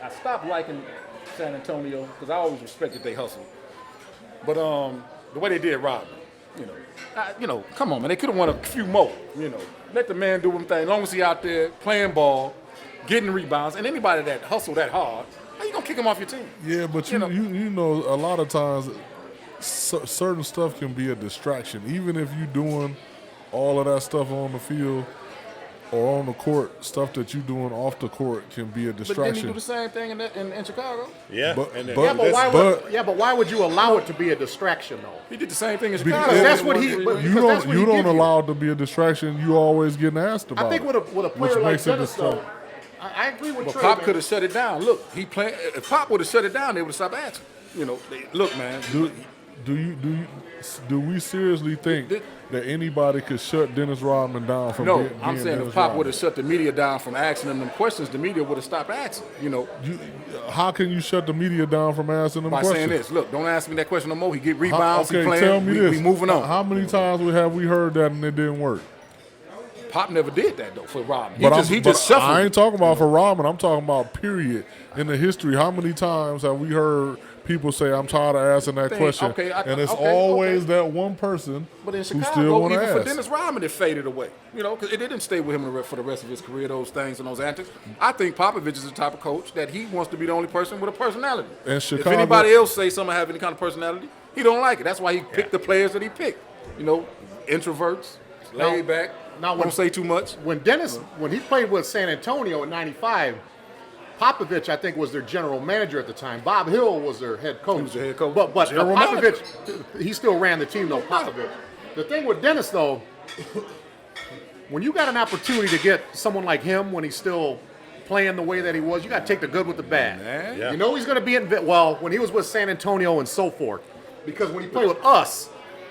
I stopped liking San Antonio because I always respected they hustle. But the way they did Rodman, Come on, man. They could have won a few more. Let the man do his thing. As long as he out there playing ball, getting rebounds, and anybody that hustle that hard, how you gonna kick him off your team? Yeah, but you know, a lot of times, certain stuff can be a distraction. Even if you're doing all of that stuff on the field or on the court, stuff that you're doing off the court can be a But didn't distraction. he do the same thing in Chicago? Yeah. But- and then- but- but why would you allow it to be a distraction though? He did the same thing in Because Chicago. that's what he- but- You because that's what he don't give you. allow it to be a distraction. You always getting asked about I think it, with a which player like makes it Dennis though, distract. I agree with But Trey. Pop man. could have shut it down. Look, if Pop would have shut it down, they would have stopped asking. Look, man. Do we seriously think that anybody could shut Dennis Rodman down from No, being I'm saying Dennis if Pop Rodman? would have shut the media down from asking them questions, the media would have stopped asking. How can you shut the media down from asking them By questions? saying this, look, don't ask me that question no more. He get rebounds, Okay, he playing. tell me this. We moving on. How many times have we heard that and it didn't work? Pop never did that though for Rodman. He But just shuffled. I ain't talking about for Rodman. I'm talking about period in the history. How many times have we heard people say, "I'm tired of asking that question," and it's always that one person But in who still Chicago, want to even for ask. Dennis Rodman, it faded away. Because it didn't stay with him for the rest of his career, those things and those antics. I think Popovich is the type of coach that he wants to be the only person with a personality. And If Chicago- anybody else say something have any kind of personality, he don't like it. That's why he picked the players that he picked. Introverts, laid back, don't say too much. When he played with San Antonio in '95, Popovich, I think, was their general manager at the time. Bob Hill was their head coach. He was the head coach. But General Popovich, he still ran the team, though, Popovich. The thing with Dennis, though, when you got an opportunity to get someone like him when he's still playing the way that he was, you got to take the good with the bad. Man. Yeah. You know he's going to be when he was with San Antonio and so forth. Because when he played with us,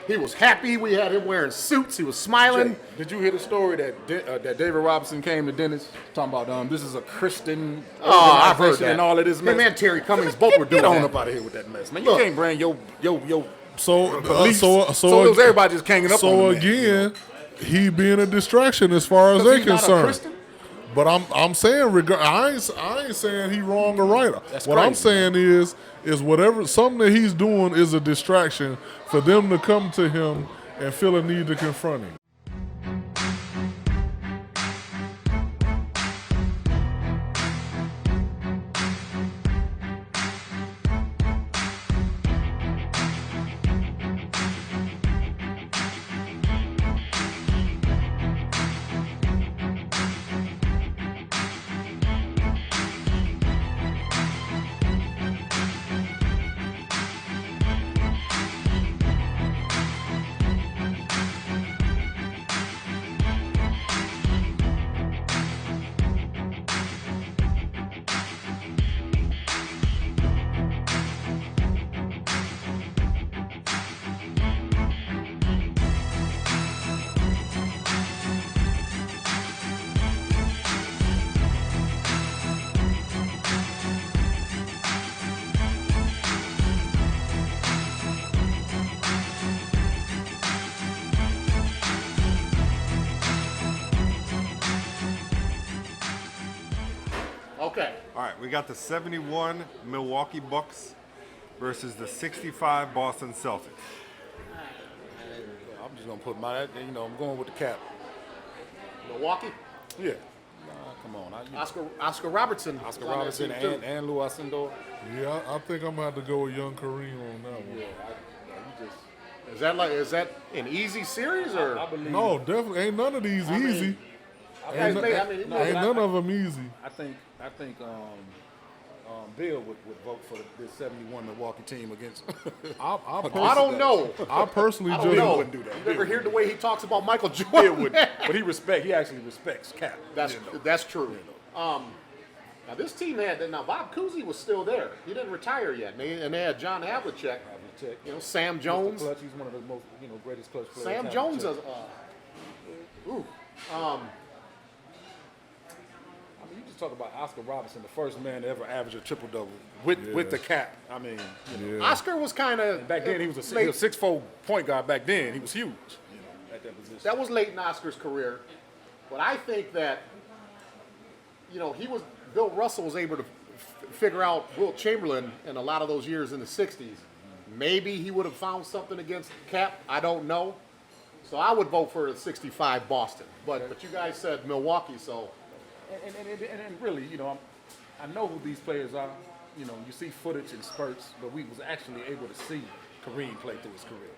he was happy. We had him wearing suits. He was smiling. Did you hear the story that David Robinson came to Dennis talking about this is a Christian I've heard organization that. and all of this mess? Him and Terry Cummings both were doing Get on that. up out of here with that mess, man. Look. You can't bring your So so everybody just hanging up on So the man. again, he being a distraction as far as 'Cause they he's not a concerned. Christian? But I'm saying I ain't saying he wrong or right. That's what I'm crazy. saying is whatever something that he's doing is a distraction for them to come to him and feel a need to confront him. Okay. All right, we got the 71 Milwaukee Bucks versus the 65 Boston Celtics. I'm just gonna put I'm going with the cap. Milwaukee. Yeah. Come on. Oscar Robertson. Oscar is on that Robertson team, too. and Lou Alcindor. Yeah, I think I'm gonna have to go with young Kareem on that one. Is that an easy series or? I believe. No, definitely ain't none of these easy. Guys Ain't, made- ain't but none of them easy. I think Bill would vote for this 71 Milwaukee team against. I don't know. I personally I just don't know. wouldn't do that. You ever hear the way he talks about Michael Bill Jordan? would, but he actually respects Cap. That's true. Now this team Bob Cousy was still there. He didn't retire yet, and they had John Havlicek. Sam Jones. Clutch, he's one of the most greatest clutch players. Sam Jones. You just talk about Oscar Robertson, the first man to ever average a triple double with the cap. I mean, Oscar was kind of back then he was a 6'4" point guard. Back then he was huge at that position. That was late in Oscar's career, but I think that Bill Russell was able to figure out Wilt Chamberlain in a lot of those years in the '60s Maybe he would have found something against Cap. I don't know. So I would vote for 65 Boston. But you guys said Milwaukee, so. And really, I know who these players are. You see footage in spurts, but we was actually able to see Kareem play through his career.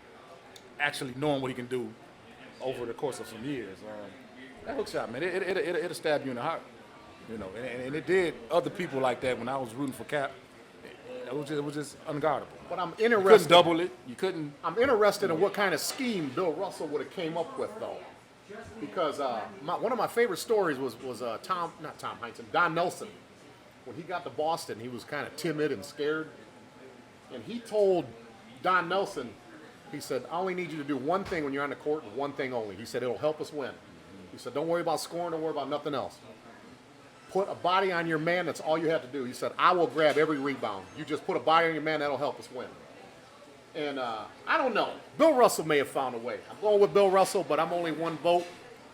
Actually knowing what he can do over the course of some years. That hook shot, man, it'll stab you in the heart. And it did other people like that when I was rooting for Cap. It was just unguardable. But I'm You couldn't interested. double it. You couldn't. I'm interested in what kind of scheme Bill Russell would have came up with, though. Because one of my favorite stories was Don Nelson. When he got to Boston, he was kind of timid and scared. And he told Don Nelson, he said, I only need you to do one thing when you're on the court, and one thing only. He said, it'll help us win. He said, don't worry about scoring, don't worry about nothing else. Put a body on your man, that's all you have to do. He said, I will grab every rebound. You just put a body on your man, that'll help us win. And I don't know. Bill Russell may have found a way. I'm going with Bill Russell, but I'm only one vote.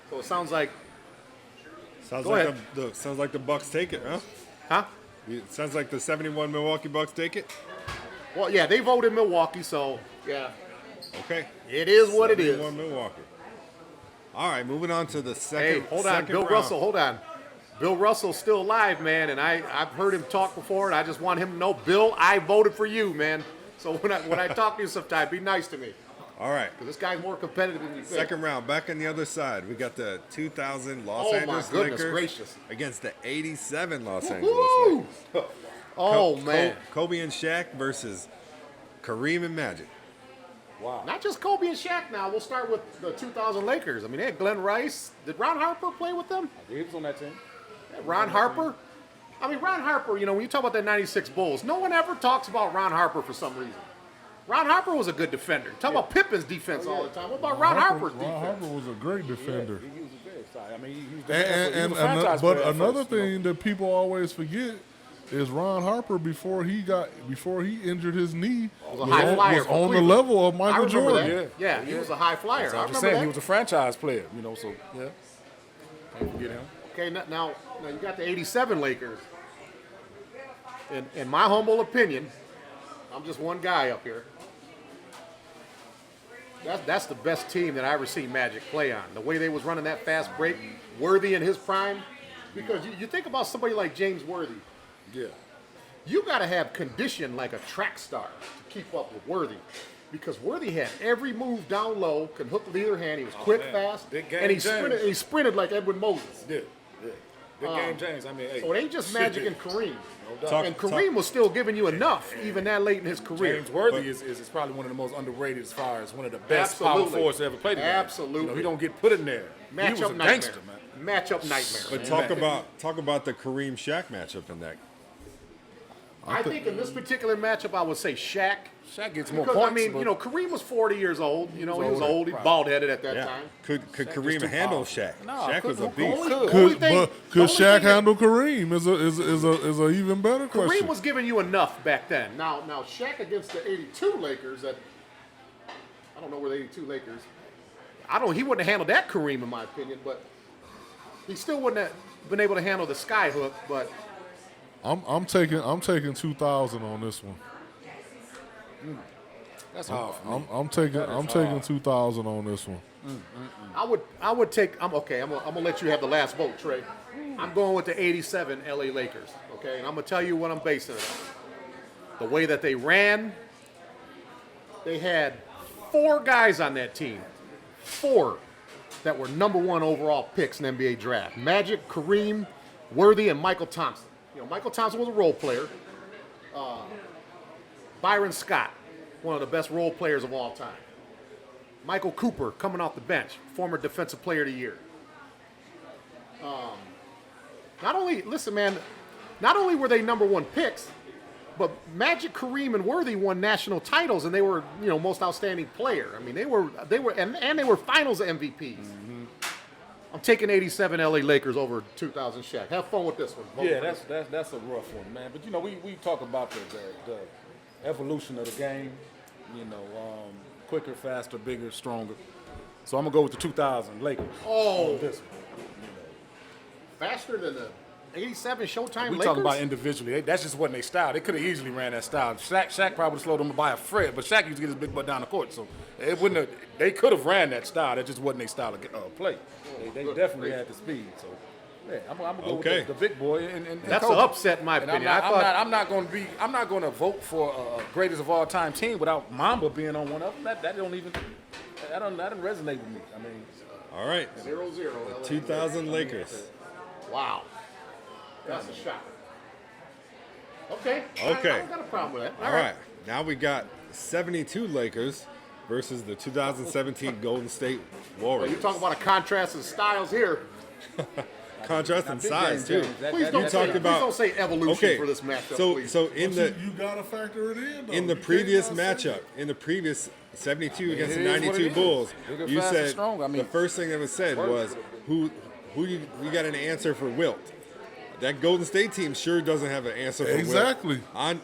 So it sounds like. Sounds Go like ahead. sounds like the Bucks take it, huh? Huh? It sounds like the 71 Milwaukee Bucks take it. Well, yeah, they voted Milwaukee, so yeah. Okay. It is what it is. 71 Milwaukee. All right, moving on to the second. Hey, hold on. second Bill round. Russell, hold on. Bill Russell's still alive, man, and I've heard him talk before, and I just want him to know, Bill, I voted for you, man. So when I talk to you sometime, be nice to me. All right. Because this guy's more competitive than you think. Second round, back on the other side. We got the 2000 Los Oh, my Angeles goodness Lakers gracious. against the 87 Los Angeles Woo! Lakers. Oh, man. Kobe and Shaq versus Kareem and Magic. Wow. Not just Kobe and Shaq now. We'll start with the 2000 Lakers. I mean, they had Glenn Rice. Did Ron Harper play with them? He was on that team. Ron Harper? I mean, Ron Harper, when you talk about that 96 Bulls, no one ever talks about Ron Harper for some reason. Ron Harper was a good defender. Talk about Pippen's defense all the time. What about Ron Harper's defense? Ron Harper was a great defender. He was very excited. I mean, he was the franchise But player at another first, you know. thing that people always forget is Ron Harper before he injured his knee Was a high flyer was for on the Cleveland. level of I Michael remember Jordan. that. Yeah, he was a high flyer. So I I'm just remember saying, that. he was a franchise player, so yeah. Can't forget him. Okay, now you got the 87 Lakers. In my humble opinion, I'm just one guy up here. That's the best team that I ever seen Magic play on. The way they was running that fast break, Worthy in his prime. Because you think about somebody like James Worthy, Yeah. you got to have condition like a track star to keep up with Worthy. Because Worthy had every move down low, can hook with either hand. He was quick, man. fast, Big game and James. he sprinted like Edwin Moses. Yeah. Good game, James. I mean, hey. So it ain't just Magic and Kareem. No doubt. And Kareem was still giving you enough, even that late in his career. James Worthy is probably one of the most underrated as far as one of the best power Absolutely. forwards to ever play together. Absolutely. He don't get put in there. He was Matchup a nightmare. gangster, man. Matchup nightmare. But talk about the Kareem Shaq matchup in that. I think in this particular matchup, I would say Shaq. Shaq gets more Because, points. I mean, Kareem was 40 years old. He was older. old. He bald-headed at that Yeah. time. Could Shaq Kareem was too handle powerful. Shaq? No, Shaq was a couldn't. beast. Only Could thing- Could only Shaq thing that- handle Kareem is a even better question. Kareem was giving you enough back then. Now Shaq against the 82 Lakers, I don't know where the 82 Lakers. He wouldn't have handled that Kareem in my opinion, but he still wouldn't have been able to handle the sky hook. But I'm taking 2000 on this one. That's hard for me. I'm taking 2000 on this one. I would take. I'm gonna let you have the last vote, Trey. I'm going with the 87 LA Lakers. Okay, and I'm gonna tell you what I'm basing it on. The way that they ran, they had 4 guys on that team, 4 that were #1 overall picks in the NBA draft: Magic, Kareem, Worthy, and Michael Thompson. Michael Thompson was a role player. Byron Scott, one of the best role players of all time. Michael Cooper, coming off the bench, former Defensive Player of the Year. Not only were they #1 picks, but Magic, Kareem, and Worthy won national titles, and they were, most outstanding player. I mean, they were Finals MVPs. I'm taking 87 LA Lakers over 2000 Shaq. Have fun with this one. Vote Yeah, for this. that's a rough one, man. But we talk about the evolution of the game. Quicker, faster, bigger, stronger. So I'm gonna go with the 2000 Lakers. Oh. On this one. Faster than the '87 Showtime We Lakers? talking about individually. That's just wasn't their style. They could have easily ran that style. Shaq probably slowed them by a Fred, but Shaq used to get his big butt down the court, so it wouldn't have, they could have ran that style. That just wasn't their style of play. They definitely had the speed. So yeah, I'm gonna go Okay. with the big boy. And That's Kobe. an upset in my And opinion. I'm not going to vote for a greatest of all time team without Mamba being on one of them. That don't resonate with me. I mean, All right. 0-0. 2000 Lakers. Wow. That's a shock. Okay. Okay. I don't got a problem with that. All right. Now we got 72 Lakers versus the 2017 Golden State Well, Warriors. you talk about a contrast in styles here. Contrast in size too. Please don't, talked say, about- please don't say evolution Okay. for this matchup, So please. so in the You gotta factor it in, though. in the You previous can't not say matchup, in the previous 72 against the it is what 92 it is. Bulls, Bigger, you faster, said stronger. I mean, the first thing that was said was who you got an answer for Wilt. That Golden State team sure doesn't have an answer for Exactly. Wilt. On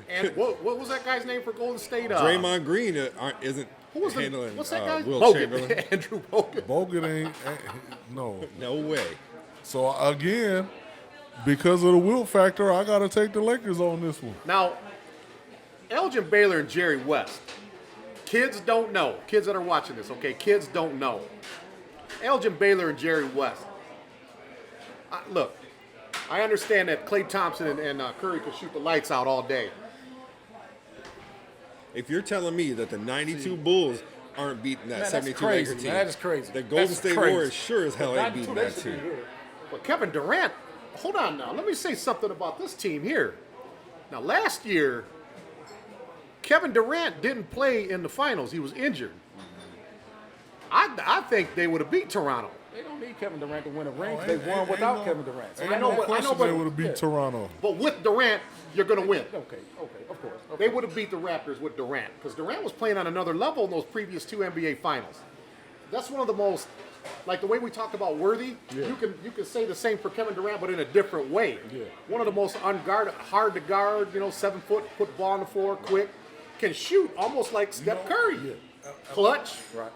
And what was that guy's name for Golden State? Draymond Green isn't Who was handling what's that guy's Wilt Bogut. Chamberlain. Andrew Bogut. Bogut ain't no. No way. So again, because of the Wilt factor, I gotta take the Lakers on this one. Now, Elgin Baylor and Jerry West. Kids don't know. Kids that are watching this, okay? Kids don't know. Elgin Baylor and Jerry West. Look, I understand that Klay Thompson and Curry could shoot the lights out all day. If you're telling me that the 92 Bulls aren't beating that that's 72 crazy, Laker team, man. That is crazy. the Golden That's State crazy. Warriors sure as hell ain't 92, beating they that should be team. here. But Kevin Durant, hold on now. Let me say something about this team here. Now, last year, Kevin Durant didn't play in the finals. He was injured. I think they would have beat Toronto. They don't need Kevin Durant to win a ring. Oh, they ain't- won ain't without no- Kevin Durant. So Ain't I know, no but- question but- they would have beat Toronto. But with Durant, you're going to win. okay, of course. They would have beat the Raptors with Durant because Durant was playing on another level in those previous two NBA finals. That's one of the most, like the way we talk about Worthy, you can say the same for Kevin Durant, but in a different way. Yeah. One of the most unguarded, hard to guard, 7 foot, put the ball on the floor quick, can shoot almost like Steph Curry. Clutch. Right.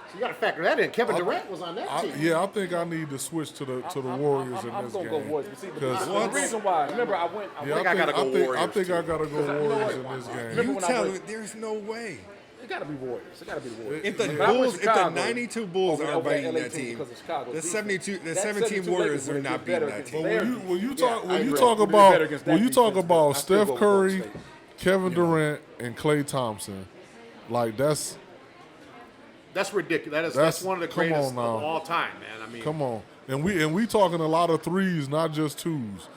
So you got to factor that in. Kevin Durant was on that team. I think I need to switch to the Warriors I'm in this gonna game. go Warriors. But see, the 'Cause- reason why, remember, I went. Yeah, I gotta go I Warriors, think I too. gotta go Warriors in this Remember game. You when I tell me went- there's no way. It got to be Warriors. It got to be the Warriors. If the But I went Bulls, if the Chicago 92 Bulls over aren't that beating LA that team, because of Chicago's the defense. 72, the That 17 Warriors Lakers are would not be beating better that against team. But their- when you Yeah, talk I when you agree. talk We'd be about better against when that you talk defense, about but I still Steph go with Golden Curry, State. Kevin Durant, and Klay Thompson, like that's ridiculous. That's That's- one of the come greatest on of now. all time, man. I mean, come on. And we talking a lot of threes, not just twos.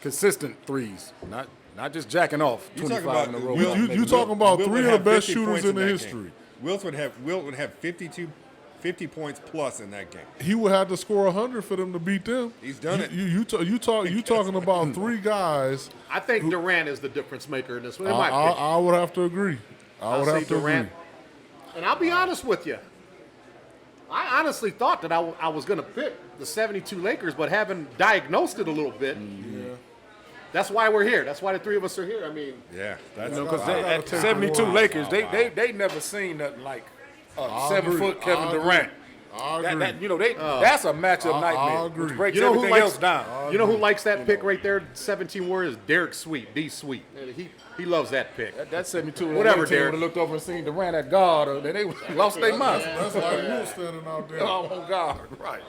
Consistent threes, not just jacking off. You talk 25 in a about row. Wilt- You talking about Wilt three would of the have best 50 shooters points in the that history. game. Wilt would have 50 points plus in that game. He would have to score 100 for them to beat them. He's done it. You talking about three guys. I think Durant is the difference maker in this one. In I, my opinion. I would have to agree. I I'll would say have to Durant. agree. And I'll be honest with you. I honestly thought that I was going to pick the 72 Lakers, but having diagnosed it a little bit, that's why we're here. That's why the three of us are here. I mean, Yeah, that's Because I gotta at take the 72 Warriors. Lakers, they never seen nothing like a I 7-foot agree. Kevin I agree. Durant. I agree. That's a matchup I nightmare. agree. Which breaks you know who everything likes else down. You know who likes that pick right there? 17 Warriors. Derek Sweet, D Sweet. He loves that pick. That 72 Whatever, would Derek. have looked over and seen Durant at guard, or they lost their mind. That's like you standing out there. Oh, God, right.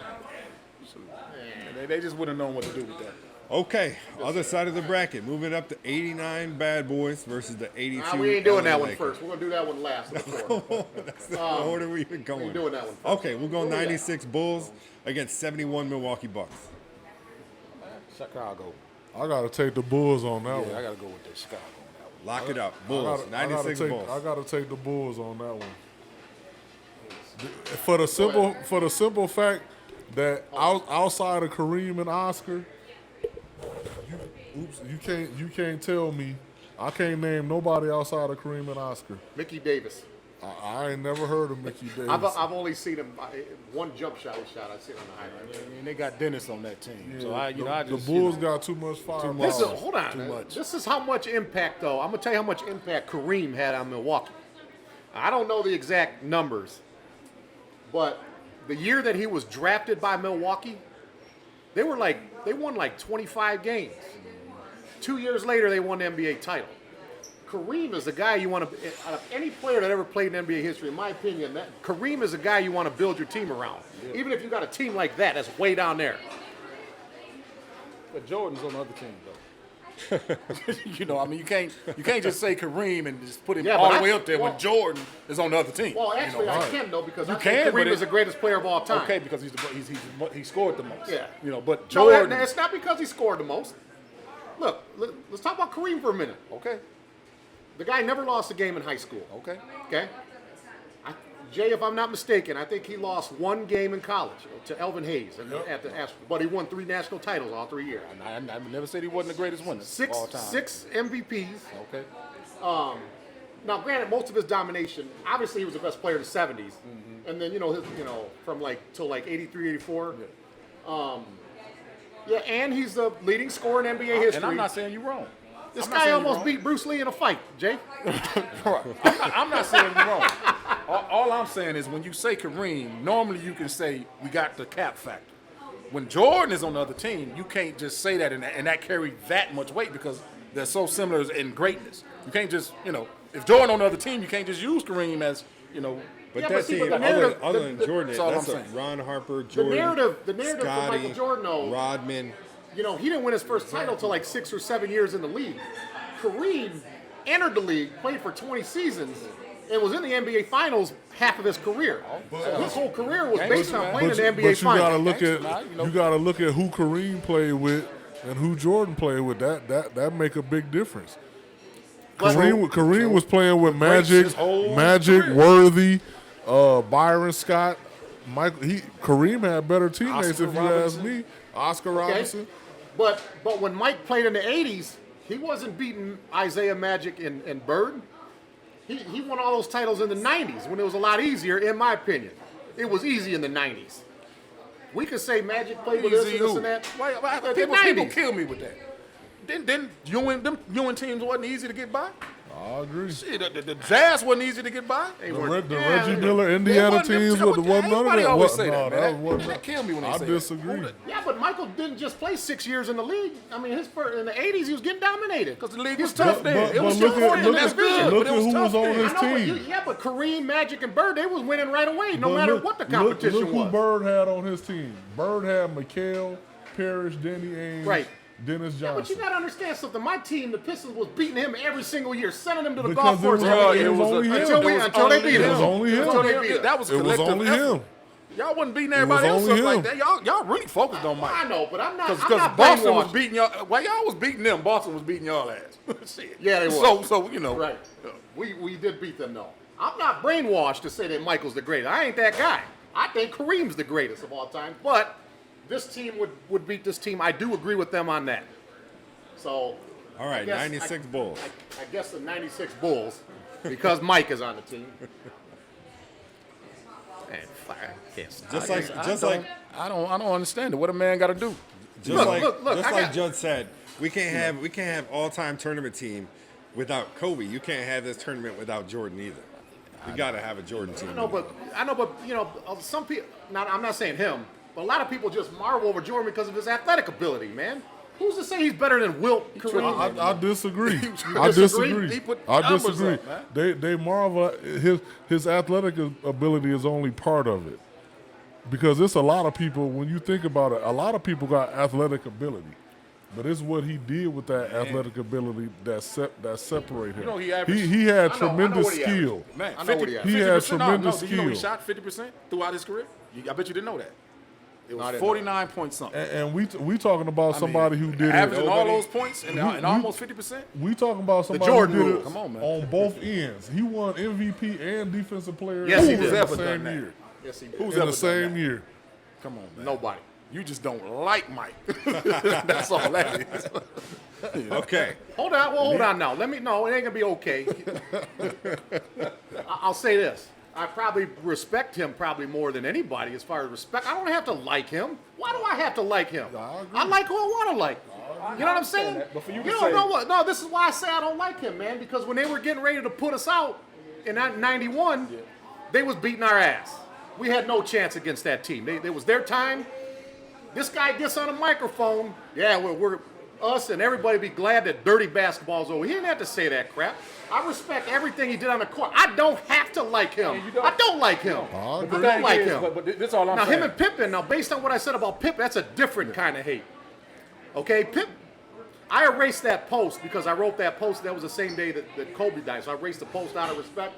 They just wouldn't have known what to do with that. okay. Other side of the bracket, moving up to 89 Bad Boys versus the 82. Nah, we ain't doing LA that one Lakers. first. We're going to do that one last. That's the order we've been we going. ain't doing that one first. Okay, we'll go 96 Bulls against 71 Milwaukee Bucks. Chicago. I gotta take the Bulls on that Yeah, I one. got to go with the Chicago on that one. Lock it up. I Bulls. gotta 96 take, Bulls. I gotta take the Bulls on that one. For the simple fact that outside of Kareem and Oscar, you can't tell me. I can't name nobody outside of Kareem and Oscar. Mickey Davis. I ain't never heard of Mickey Davis. I've only seen him one jump shot he shot. I've seen it on the highlights. And they got Dennis on that team. So Yeah, I the just Bulls got too much firepower. This is, hold on. Too much. This is how much impact, though. I'm going to tell you how much impact Kareem had on Milwaukee. I don't know the exact numbers, but the year that he was drafted by Milwaukee, They won like 25 games. 2 years later, they won the NBA title. Kareem is the guy you want to, out of any player that ever played in NBA history, in my opinion, Kareem is the guy you want to build your team around. Yeah. Even if you got a team like that's way down there. But Jordan's on the other team, though. You know, I mean, you can't just say Kareem and just put him all the way up there when Jordan is on the other team. Well, actually, I can though because you I think Kareem is the greatest player of all time. Okay, because he scored the most. Yeah, you know, but Jordan. No, it's not because he scored the most. Look, let's talk about Kareem for a minute. Okay. The guy never lost a game in high school. Okay. Okay. Jay, if I'm not mistaken, I think he lost one game in college to Elvin Hayes but he won 3 national titles all 3 years. I never said he wasn't the greatest winner of all time. 6 MVPs. Okay. Now, granted, most of his domination, obviously, he was the best player in the '70s, and then from till 83, 84. Yeah. And he's the leading scorer in NBA history. And I'm not saying you're wrong. This guy almost beat Bruce Lee in a fight, Jay. I'm not saying you're wrong. All I'm saying is when you say Kareem, normally you can say we got the cap factor. When Jordan is on the other team, you can't just say that and that carry that much weight because they're so similar in greatness. You can't just, if Jordan on the other team, you can't just use Kareem as, But that team, other than Jordan, that's Ron Harper, Jordan, the narrative Scotty, for Michael Jordan, though, Rodman. He didn't win his first title till like 6 or 7 years in the league. Kareem entered the league, played for 20 seasons, and was in the NBA Finals half of his career. So his whole career was based on playing in the NBA Finals. You gotta look at who Kareem played with and who Jordan played with. That make a big difference. Kareem was playing with Magic, Worthy, Byron Scott. Kareem had better teammates, if you ask me. Oscar Robinson. But when Mike played in the 80s, he wasn't beating Isaiah, Magic, and Bird. He won all those titles in the 90s when it was a lot easier, in my opinion. It was easy in the 90s. We could say Magic played with this and that. People kill me with that. Then Ewing teams wasn't easy to get by. I agree. Shit, the Jazz wasn't easy to get by. The Reggie Miller Indiana teams wasn't none of that. Everybody always say that, man. That killed me when they say that. I disagree. Yeah, but Michael didn't just play 6 years in the league. I mean, in the 80s, he was getting dominated. Because the league was tough then. It was look at who was on his team. Yeah, but Kareem, Magic, and Bird, they was winning right away, no matter what the competition was. Look who Bird had on his team. Bird had McHale, Parrish, Denny Ainge. Right. Dennis Johnson. Yeah, but you got to understand something. My team, the Pistons, was beating him every single year, sending him to the because golf course until they beat him. It was only him. That was a collective effort. Y'all wasn't beating everybody else up like that. Y'all really focused on Mike. I know, but I'm not. Because Boston was beating y'all. While y'all was beating them, Boston was beating y'all ass. Shit. Yeah, they were. So Right. We did beat them though. I'm not brainwashed to say that Michael's the greatest. I ain't that guy. I think Kareem's the greatest of all time. But this team would beat this team. I do agree with them on that. So, all right, 96 Bulls. I guess the 96 Bulls, because Mike is on the team. Man, I don't understand it. What a man got to do. Like Judd said, we can't have all-time tournament team without Kobe. You can't have this tournament without Jordan either. You got to have a Jordan team. I know, but some people. I'm not saying him, but a lot of people just marvel over Jordan because of his athletic ability, man. Who's to say he's better than Wilt Kareem? I disagree. I disagree. They marvel his athletic ability is only part of it. Because it's a lot of people, when you think about it, a lot of people got athletic ability. But it's what he did with that athletic ability that separate him. He had tremendous skill. Man, he had tremendous skill. Do you know he shot 50% throughout his career? I bet you didn't know that. It was 49 point something. And we talking about somebody who did averaging all those points and almost 50%. We talking about somebody who did it Come on, man. on both ends. He won MVP and Defensive Player yes, he in did. the same year. Yes, he did. Who's in the same year. Come on, man. Nobody. You just don't like Mike. That's all that is. Okay. Hold on now. It ain't gonna be okay. I'll say this. I probably respect him probably more than anybody as far as respect. I don't have to like him. Why do I have to like him? I like who I want to like. You know what I'm saying? But for you to say, know what? No, this is why I say I don't like him, man. Because when they were getting ready to put us out in '91, they was beating our ass. We had no chance against that team. It was their time. This guy gets on a microphone. Yeah, we're us and everybody be glad that dirty basketball's over. He didn't have to say that crap. I respect everything he did on the court. I don't have to like him. I don't like him. I don't like him. But this all I'm now, saying. him and Pippen, now, based on what I said about Pippen, that's a different kind of hate. Okay, I erased that post because I wrote that post. That was the same day that Kobe died. So I erased the post out of respect.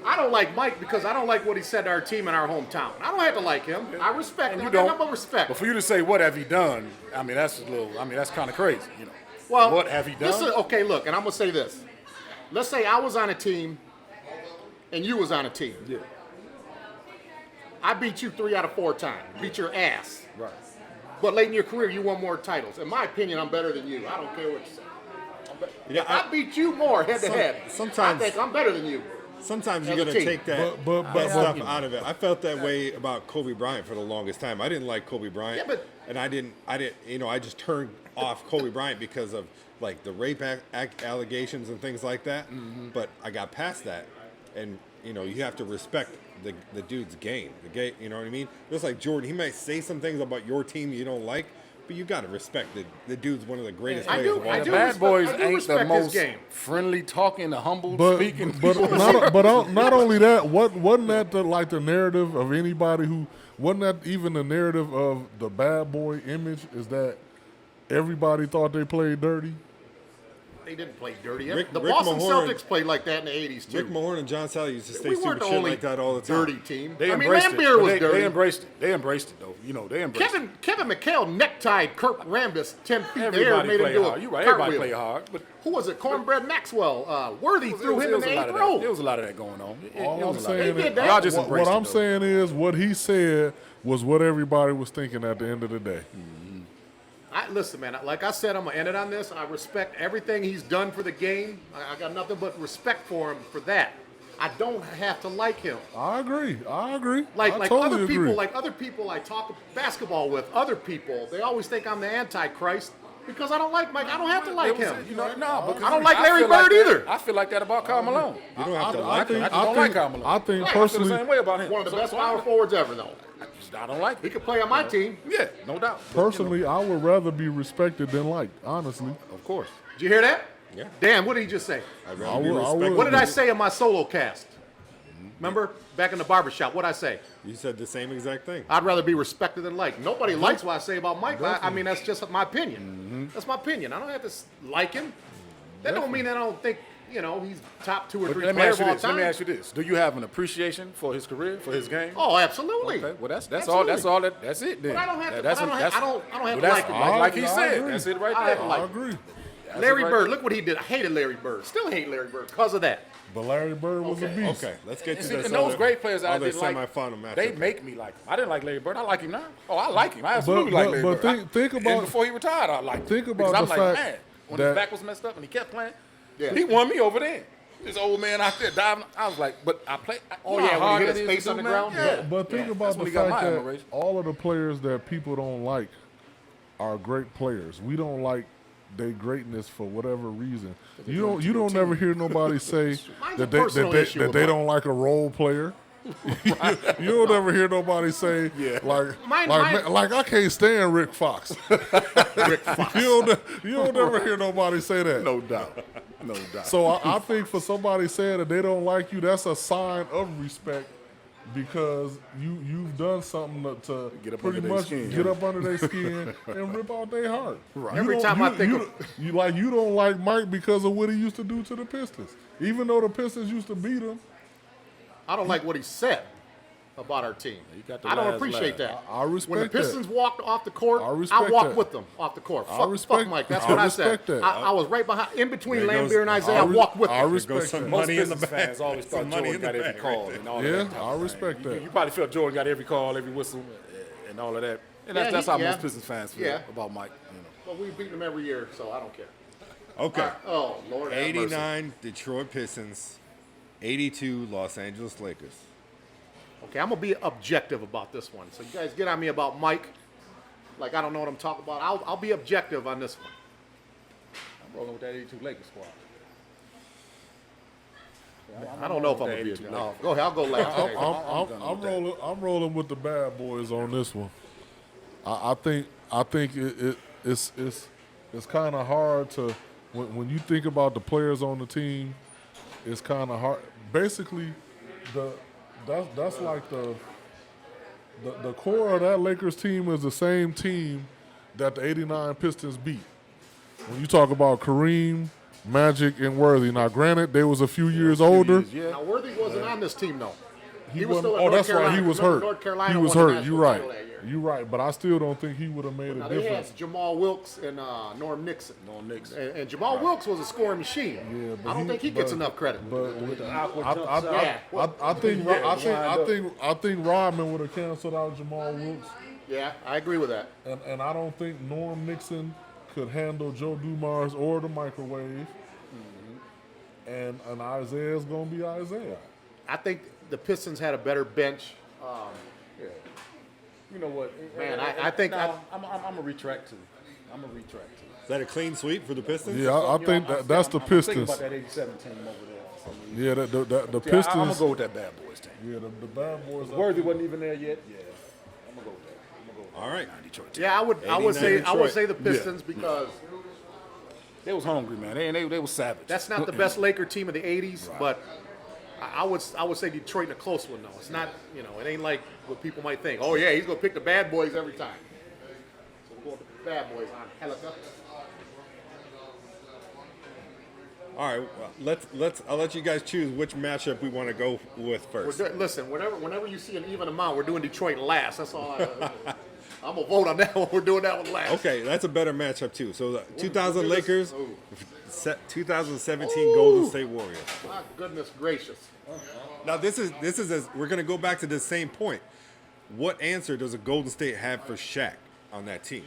I don't like Mike because I don't like what he said to our team in our hometown. I don't have to like him. I respect him. I got nothing but respect. But for you to say, what have he done? I mean, that's that's kind of crazy, you know. Well, what have he done? Okay, look, and I'm going to say this. Let's say I was on a team and you was on a team. Yeah. I beat you 3 out of 4 times. Beat your ass. Right. But late in your career, you won more titles. In my opinion, I'm better than you. I don't care what you say. Yeah, I beat you more head to head. Sometimes I think I'm better than you. Sometimes you As a got to team. take that stuff out of it. I felt that way about Kobe Bryant for the longest time. I didn't like Kobe Bryant, Yeah, but- and I didn't. I just turned off Kobe Bryant because of like the rape allegations and things like that. Mm-hmm. But I got past that, and you have to respect the dude's game. You know what I mean? Just like Jordan, he might say some things about your team you don't like, but you got to respect the dude's one of the greatest I players do- of all I The do time. bad respect- boys I do ain't the respect his most game. friendly talking, the humble But speaking. not wasn't that the narrative of anybody who wasn't that even the narrative of the bad boy image is that everybody thought they played dirty. They didn't play dirty. Rick The Boston Mahorn- Celtics played like that in the 80s, too. Rick Mahorn and John Sally used to say we stupid weren't the shit only like that all the time. dirty team. They I mean, embraced Lambeer it. was They dirty. embraced it. They embraced it, though. They embraced it. Kevin McHale necktied Kurt Rambis 10 feet in the air and Everybody made him played do hard. a You're right. Everybody cartwheel. played hard. But Who was it? Cornbread Maxwell. Worthy threw him in the 8th There row. was a lot of that going on. All I'm saying They is, did that. Y'all just what embraced I'm it, though. saying is what he said was what everybody was thinking at the end of the day. Listen, man, like I said, I'm going to end it on this. I respect everything he's done for the game. I got nothing but respect for him for that. I don't have to like him. I agree. I Like totally other agree. people, like other people I talk basketball with, other people, they always think I'm the Antichrist because I don't like Mike. I don't have to like him. No, I don't like Larry feel like Bird that- either. I feel like that about Karl Malone. You don't have to I like him. think, I don't like Karl Malone. I think I feel the personally, same way about him. One of the So- best so power forwards ever, though. I don't like He it. could play on my team. Yeah, no doubt. personally, I would rather be respected than liked. Honestly, Of course. Did you hear that? Yeah. Damn, what did he just say? I'd I rather be would- I respected. would. What did I say in my solo cast? Remember? Back in the barbershop, what'd I say? You said the same exact thing. I'd rather be respected than liked. Nobody likes what I say about Mike. I mean, that's just my opinion. Mm-hmm. That's my opinion. I don't have to like him. That don't mean I don't think, he's top 2 or But 3 let me players ask you of all this. Let time. me ask you this. Do you have an appreciation for his career, for his game? Oh, absolutely. Okay. Well, that's Absolutely. all. That's it then. But I don't have to- That's but I don't have- I don't have to that's like him. Like he I said. agree. That's it right I have there. to like I agree. That's Larry it right Bird, there. look what he did. I hated Larry Bird. Still hate Larry Bird because of that. But Larry Bird was a Okay, beast. Okay, let's get And to see, this. and those other- great players I other didn't like, semifinal matchup. they make me like him. I didn't like Larry Bird. I like him now. Oh, I like him. I But- absolutely like but- Larry but Bird. think And about- before he retired, I liked him. think about Because I'm the like, fact man, when that- his back was messed up and he kept playing, Yeah. he won me over then. This old man out there diving. I was like, but I play. Oh, you know yeah, how when he hard hit it his is face to on do, the man? ground? Yeah. But think That's about when the he got fact my that admiration. all of the players that people don't like are great players. We don't like their greatness for whatever reason. You don't never hear nobody say Mine's that a they personal issue with Mike. don't like a role player. You don't ever hear nobody say Mine- like I can't stand Rick Fox. Rick Fox. You don't ever hear nobody say that. No doubt. No doubt. So I think for somebody saying that they don't like you, that's a sign of respect because you've done something to Get up pretty under their much skin, get yeah. up under their skin and rip out their heart. Right. Every time I think of- you don't like Mike because of what he used to do to the Pistons, even though the Pistons used to beat him. I don't like what he said about our team. got the I don't last appreciate laugh. that. I respect When the Pistons walked off the court, I respect I walked that. with them off the court. I Fuck respect- Mike. That's I what I said. respect that. I was right behind, in between There goes- Lambeer and Isaiah. I walked with I them. respect goes some that. Most money in the Pistons bag. fans always thought Some money Jordan in the got every bag call right and all Yeah, of that. I respect that. You probably felt Jordan got every call, every whistle, and all of that. And that's how most Pistons fans feel Yeah. about Mike. Well, we beat them every year, so I don't care. Okay. Oh, Lord have mercy. 89 Detroit Pistons, 82 Los Angeles Lakers. Okay, I'm going to be objective about this one. So you guys get on me about Mike. Like, I don't know what I'm talking about. I'll be objective on this one. I'm rolling with that 82 Lakers squad. I don't know if I'm going to be objective. No, go ahead. I'll go last. Okay. I'm rolling with the bad boys on this one. I think it's kind of hard to when you think about the players on the team. It's kind of hard. Basically, that's like the core of that Lakers team is the same team that the '89 Pistons beat. When you talk about Kareem, Magic, and Worthy. Now, granted, they was a few years older. Now Worthy wasn't on this team though. He was wasn't- still at oh, North that's right. Carolina. He was Remember hurt. North Carolina He was won the hurt. You're national right. title that year. You're right. But I still don't think he would have made Now a they difference. had Jamal Wilkes and Norm Nixon. Norm Nixon. And Jamal Wilkes was a scoring machine. Yeah, but I don't think he gets enough credit. But With the awkward jump I shot. think Rodman would have canceled out Jamal Wilkes, Yeah, I agree with that. and I don't think Norm Nixon could handle Joe Dumars or the microwave. And Isaiah's gonna be Isaiah. I think the Pistons had a better bench. You know what? Man, I think I'm a retract too. I'm a retract too. Is that a clean sweep for the Pistons? Yeah, I think that's the I'm thinking Pistons. about that '87 team over there. For some reason. Yeah, the Yeah, Pistons. I'm gonna go with that Bad Boys team. Yeah, the bad boys. Worthy wasn't even there yet. Yeah, I'm gonna go with that. I'm gonna go with All right. that Detroit team. Yeah, I would 89 say the Detroit. Pistons because They was hungry, man. They was savage. that's not the best Laker team of the '80s, but I would say Detroit in a close one though. It's not, it ain't like what people might think. Oh yeah, he's gonna pick the bad boys every time. So we're going to the bad boys on helicopter. All right. Well, I'll let you guys choose which matchup we want to go with first. Listen, whenever you see an even amount, we're doing Detroit last. That's all. I'm gonna vote on that one. We're doing that one last. Okay, that's a better matchup too. So the 2000 Ooh. Lakers, Ooh. 2017 Golden State Warriors. My goodness gracious. Now we're gonna go back to the same point. What answer does a Golden State have for Shaq on that team?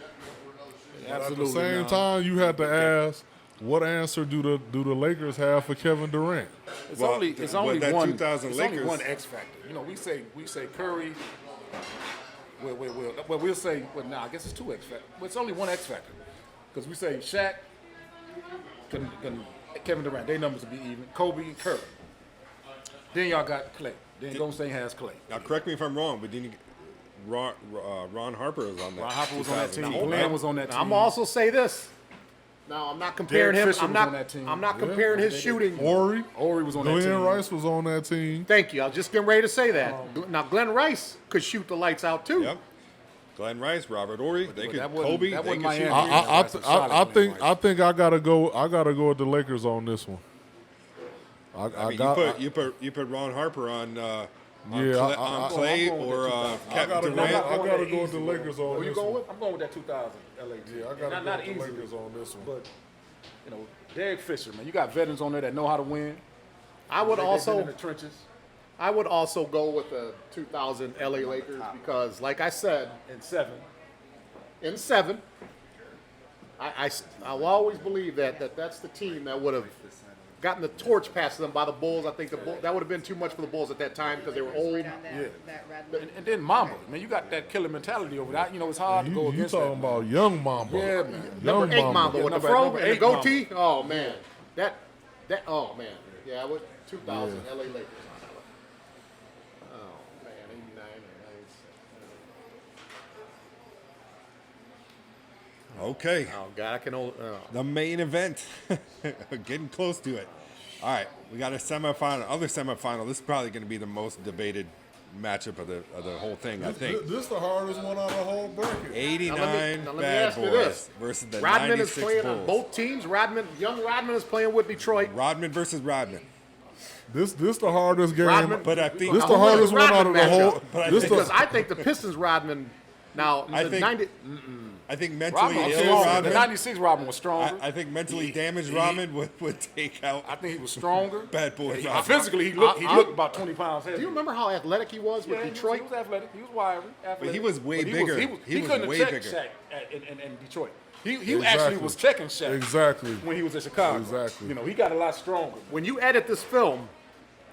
At the same time, you have to ask, what answer do the Lakers have for Kevin Durant? It's Well, only that one. 2000 It's Lakers- only one X factor. We say Curry. We'll say I guess it's two X factors. Well, it's only one X factor because we say Shaq, Kevin Durant. Their numbers will be even. Kobe and Curry. Then y'all got Clay. Then Golden State has Clay. Now, correct me if I'm wrong, but didn't you, Ron Harper was on that. Ron Harper was on that 2000. team. Glenn was on that team. I'm also say this. Now I'm not comparing Derek him. Fisher I'm was not. on that team. I'm not comparing his shooting. Ori was on that Glenn team. Rice was on that team. Thank you. I was just getting ready to say that. Now Glenn Rice could shoot the lights out too. Yep. Glenn Rice, Robert Horry, they could that wasn't- Kobe. that They wasn't could shoot. Miami. I think I gotta go with the Lakers on this one. I mean, you put Ron Harper on Clay or I Captain gotta Durant. go with the Lakers on you this going one. with? I'm going with that 2000 LA team. Yeah, I gotta not go with the easily, Lakers on this one. but Derek Fisher, man, you got veterans on there that know how to win. I would They've been also. in the trenches. I would also go with the 2000 LA Lakers because, like I said, In 7. in 7, I'll always believe that's the team that would have gotten the torch passed to them by the Bulls. I think that would have been too much for the Bulls at that time because they were old. And then Mamba, man, you got that killer mentality over that. It's hard to go You against talking that. about young Mamba? Yeah, man. Number 8 Mamba with the number- fro number and the 8 goatee. Oh man, that oh man, yeah, with 2000 LA Lakers. Oh man, 89. Okay, Oh god, I can only. the main event, getting close to it. All right, we got a semifinal. Other semifinal. This is probably going to be the most debated matchup of the whole thing. I think. This the hardest one out of the whole bracket. 89 Now let me Bad ask you Boys this. versus the Rodman is 96 playing Bulls. on both teams. Young Rodman is playing with Detroit. Rodman versus Rodman. This the hardest game. Rodman- But I think This Now, the who is hardest one out of the Rodman whole. matchup? But I This think- Because the I think the Pistons Rodman. Now I the think- 90. I think mentally Rodman was ill stronger. The Rodman. 96 Rodman was stronger. I think mentally damaged Rodman would take out I think he was stronger. Bad Boy Yeah, Rodman. physically, he looked about 20 pounds heavier. Do you remember how athletic he was with Yeah, Detroit? He was athletic. He was wiry. Athletic. he was way But bigger. He was couldn't way check bigger. Shaq in Detroit. He Exactly. actually was checking Shaq exactly. when he was in Chicago. Exactly. He got a lot stronger. When you edit this film,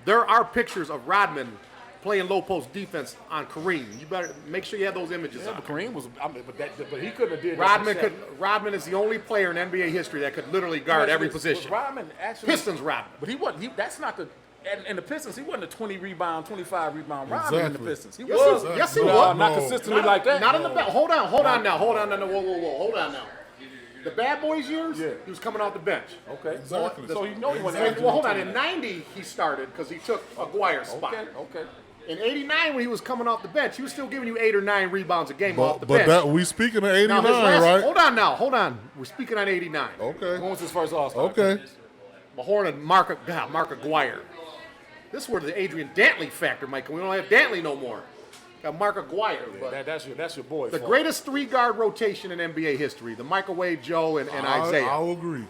there are pictures of Rodman playing low post defense on Kareem. You better make sure you have those images Yeah, on. but Kareem was, but he couldn't have did that. Rodman is the only player in NBA history that could literally guard every position. Rodman actually Pistons Rodman. But he wasn't. That's not the and the Pistons, he wasn't a 20 rebound, 25 rebound Rodman in the Exactly. Pistons. He Yes, was. yes, he but, was. Not No. consistently like that. Not in the bench. Hold on now. Whoa. Hold on now. The Bad Boys years, Yeah. he was coming off the bench. Okay. Exactly. So you know he wasn't. And, well, hold on. In '90, he started because he took Aguirre's spot. Okay. In '89, when he was coming off the bench, he was still giving you 8 or 9 rebounds a game off the But bench. that we speaking of Now, '89, his last, right? Hold on. We're speaking on '89. Okay. When was his first All-Star? Okay. Mahorn and Mark Aguirre. This is where the Adrian Dantley factor might come. We don't have Dantley no more. Got Mark Aguirre. But That's your boy. the fault. greatest 3-guard rotation in NBA history, the Microwave Joe and Isaiah. I'll agree.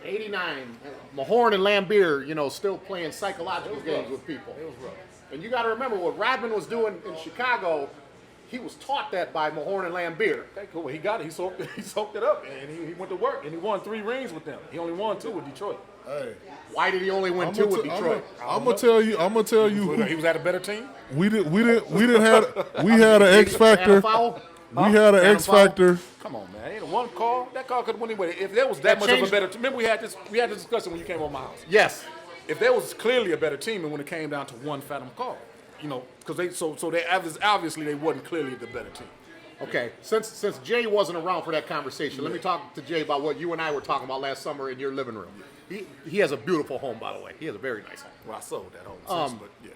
89, Mahorn and Lambeer, still playing psychological games with people. It was rough. And you got to remember what Rodman was doing in Chicago. He was taught that by Mahorn and Lambeer. Okay, cool. Well, he got it. He soaked it up, and he went to work, and he won 3 rings with them. He only won 2 with Detroit. Hey, Why did he only win 2 with Detroit? I'm gonna tell you. He was at a better team. We had an X factor. Foul? We had an Phantom X foul? factor. Come on, man. Ain't one call. That call could have went anyway. If there was that much of a changed- better team, remember we had this discussion when you came over my house. Yes. If there was clearly a better team, and when it came down to one phantom call, because they obviously they wasn't clearly the better team. Okay. Since Jay wasn't around for that conversation, let me talk to Jay about what you and I were talking about last summer in your living room. He has a beautiful home, by the way. He has a very nice home. Well, I sold that whole but yeah.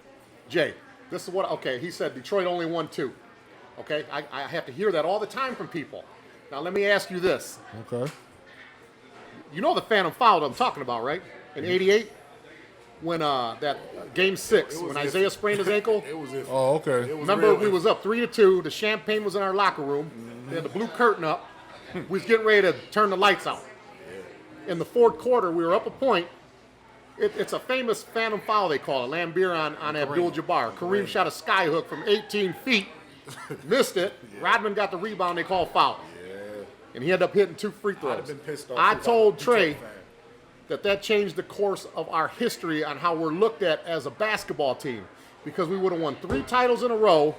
Jay, this is what, okay, he said Detroit only won 2. Okay, I have to hear that all the time from people. Now, let me ask you this. Okay. You know the phantom foul that I'm talking about, right? In '88, when that game 6, when Isaiah sprained his ankle. It was it. Oh, okay. Remember, we was up 3-2. The champagne was in our locker room. They had the blue curtain up. We was getting ready to turn the lights out. In the 4th quarter, we were up a point. It's a famous phantom foul, they call it. Lambeer on Abdul-Jabbar. Kareem shot a skyhook from 18 feet. Missed it. Rodman got the rebound. They called foul. And he ended up hitting 2 free throws. I'd have been pissed off I if told was a Detroit Trey fan. that changed the course of our history on how we're looked at as a basketball team, because we would have won 3 titles in a row,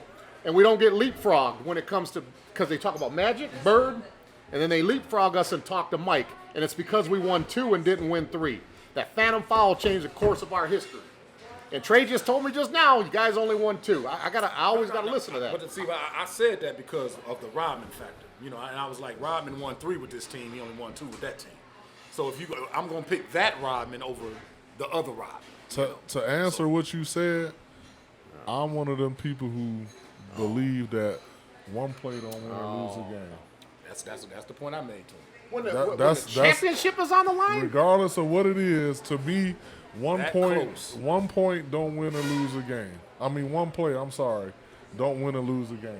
and we don't get leapfrogged when it comes to, because they talk about Magic, Bird, and then they leapfrog us and talk to Mike, and it's because we won 2 and didn't win 3. That phantom foul changed the course of our history. And Trey just told me just now, you guys only won 2. I always gotta listen to that. But see, I said that because of the Rodman factor. And I was like, Rodman won 3 with this team. He only won 2 with that team. So I'm gonna pick that Rodman over the other Rodman. To answer what you said, I'm one of them people who believe that one play don't win or lose a game. That's the point I made to him. When That- the that's- championship is on the line? Regardless of what it is, to me, That close. one point don't win or lose a game. I mean, one play, I'm sorry, don't win or lose a game.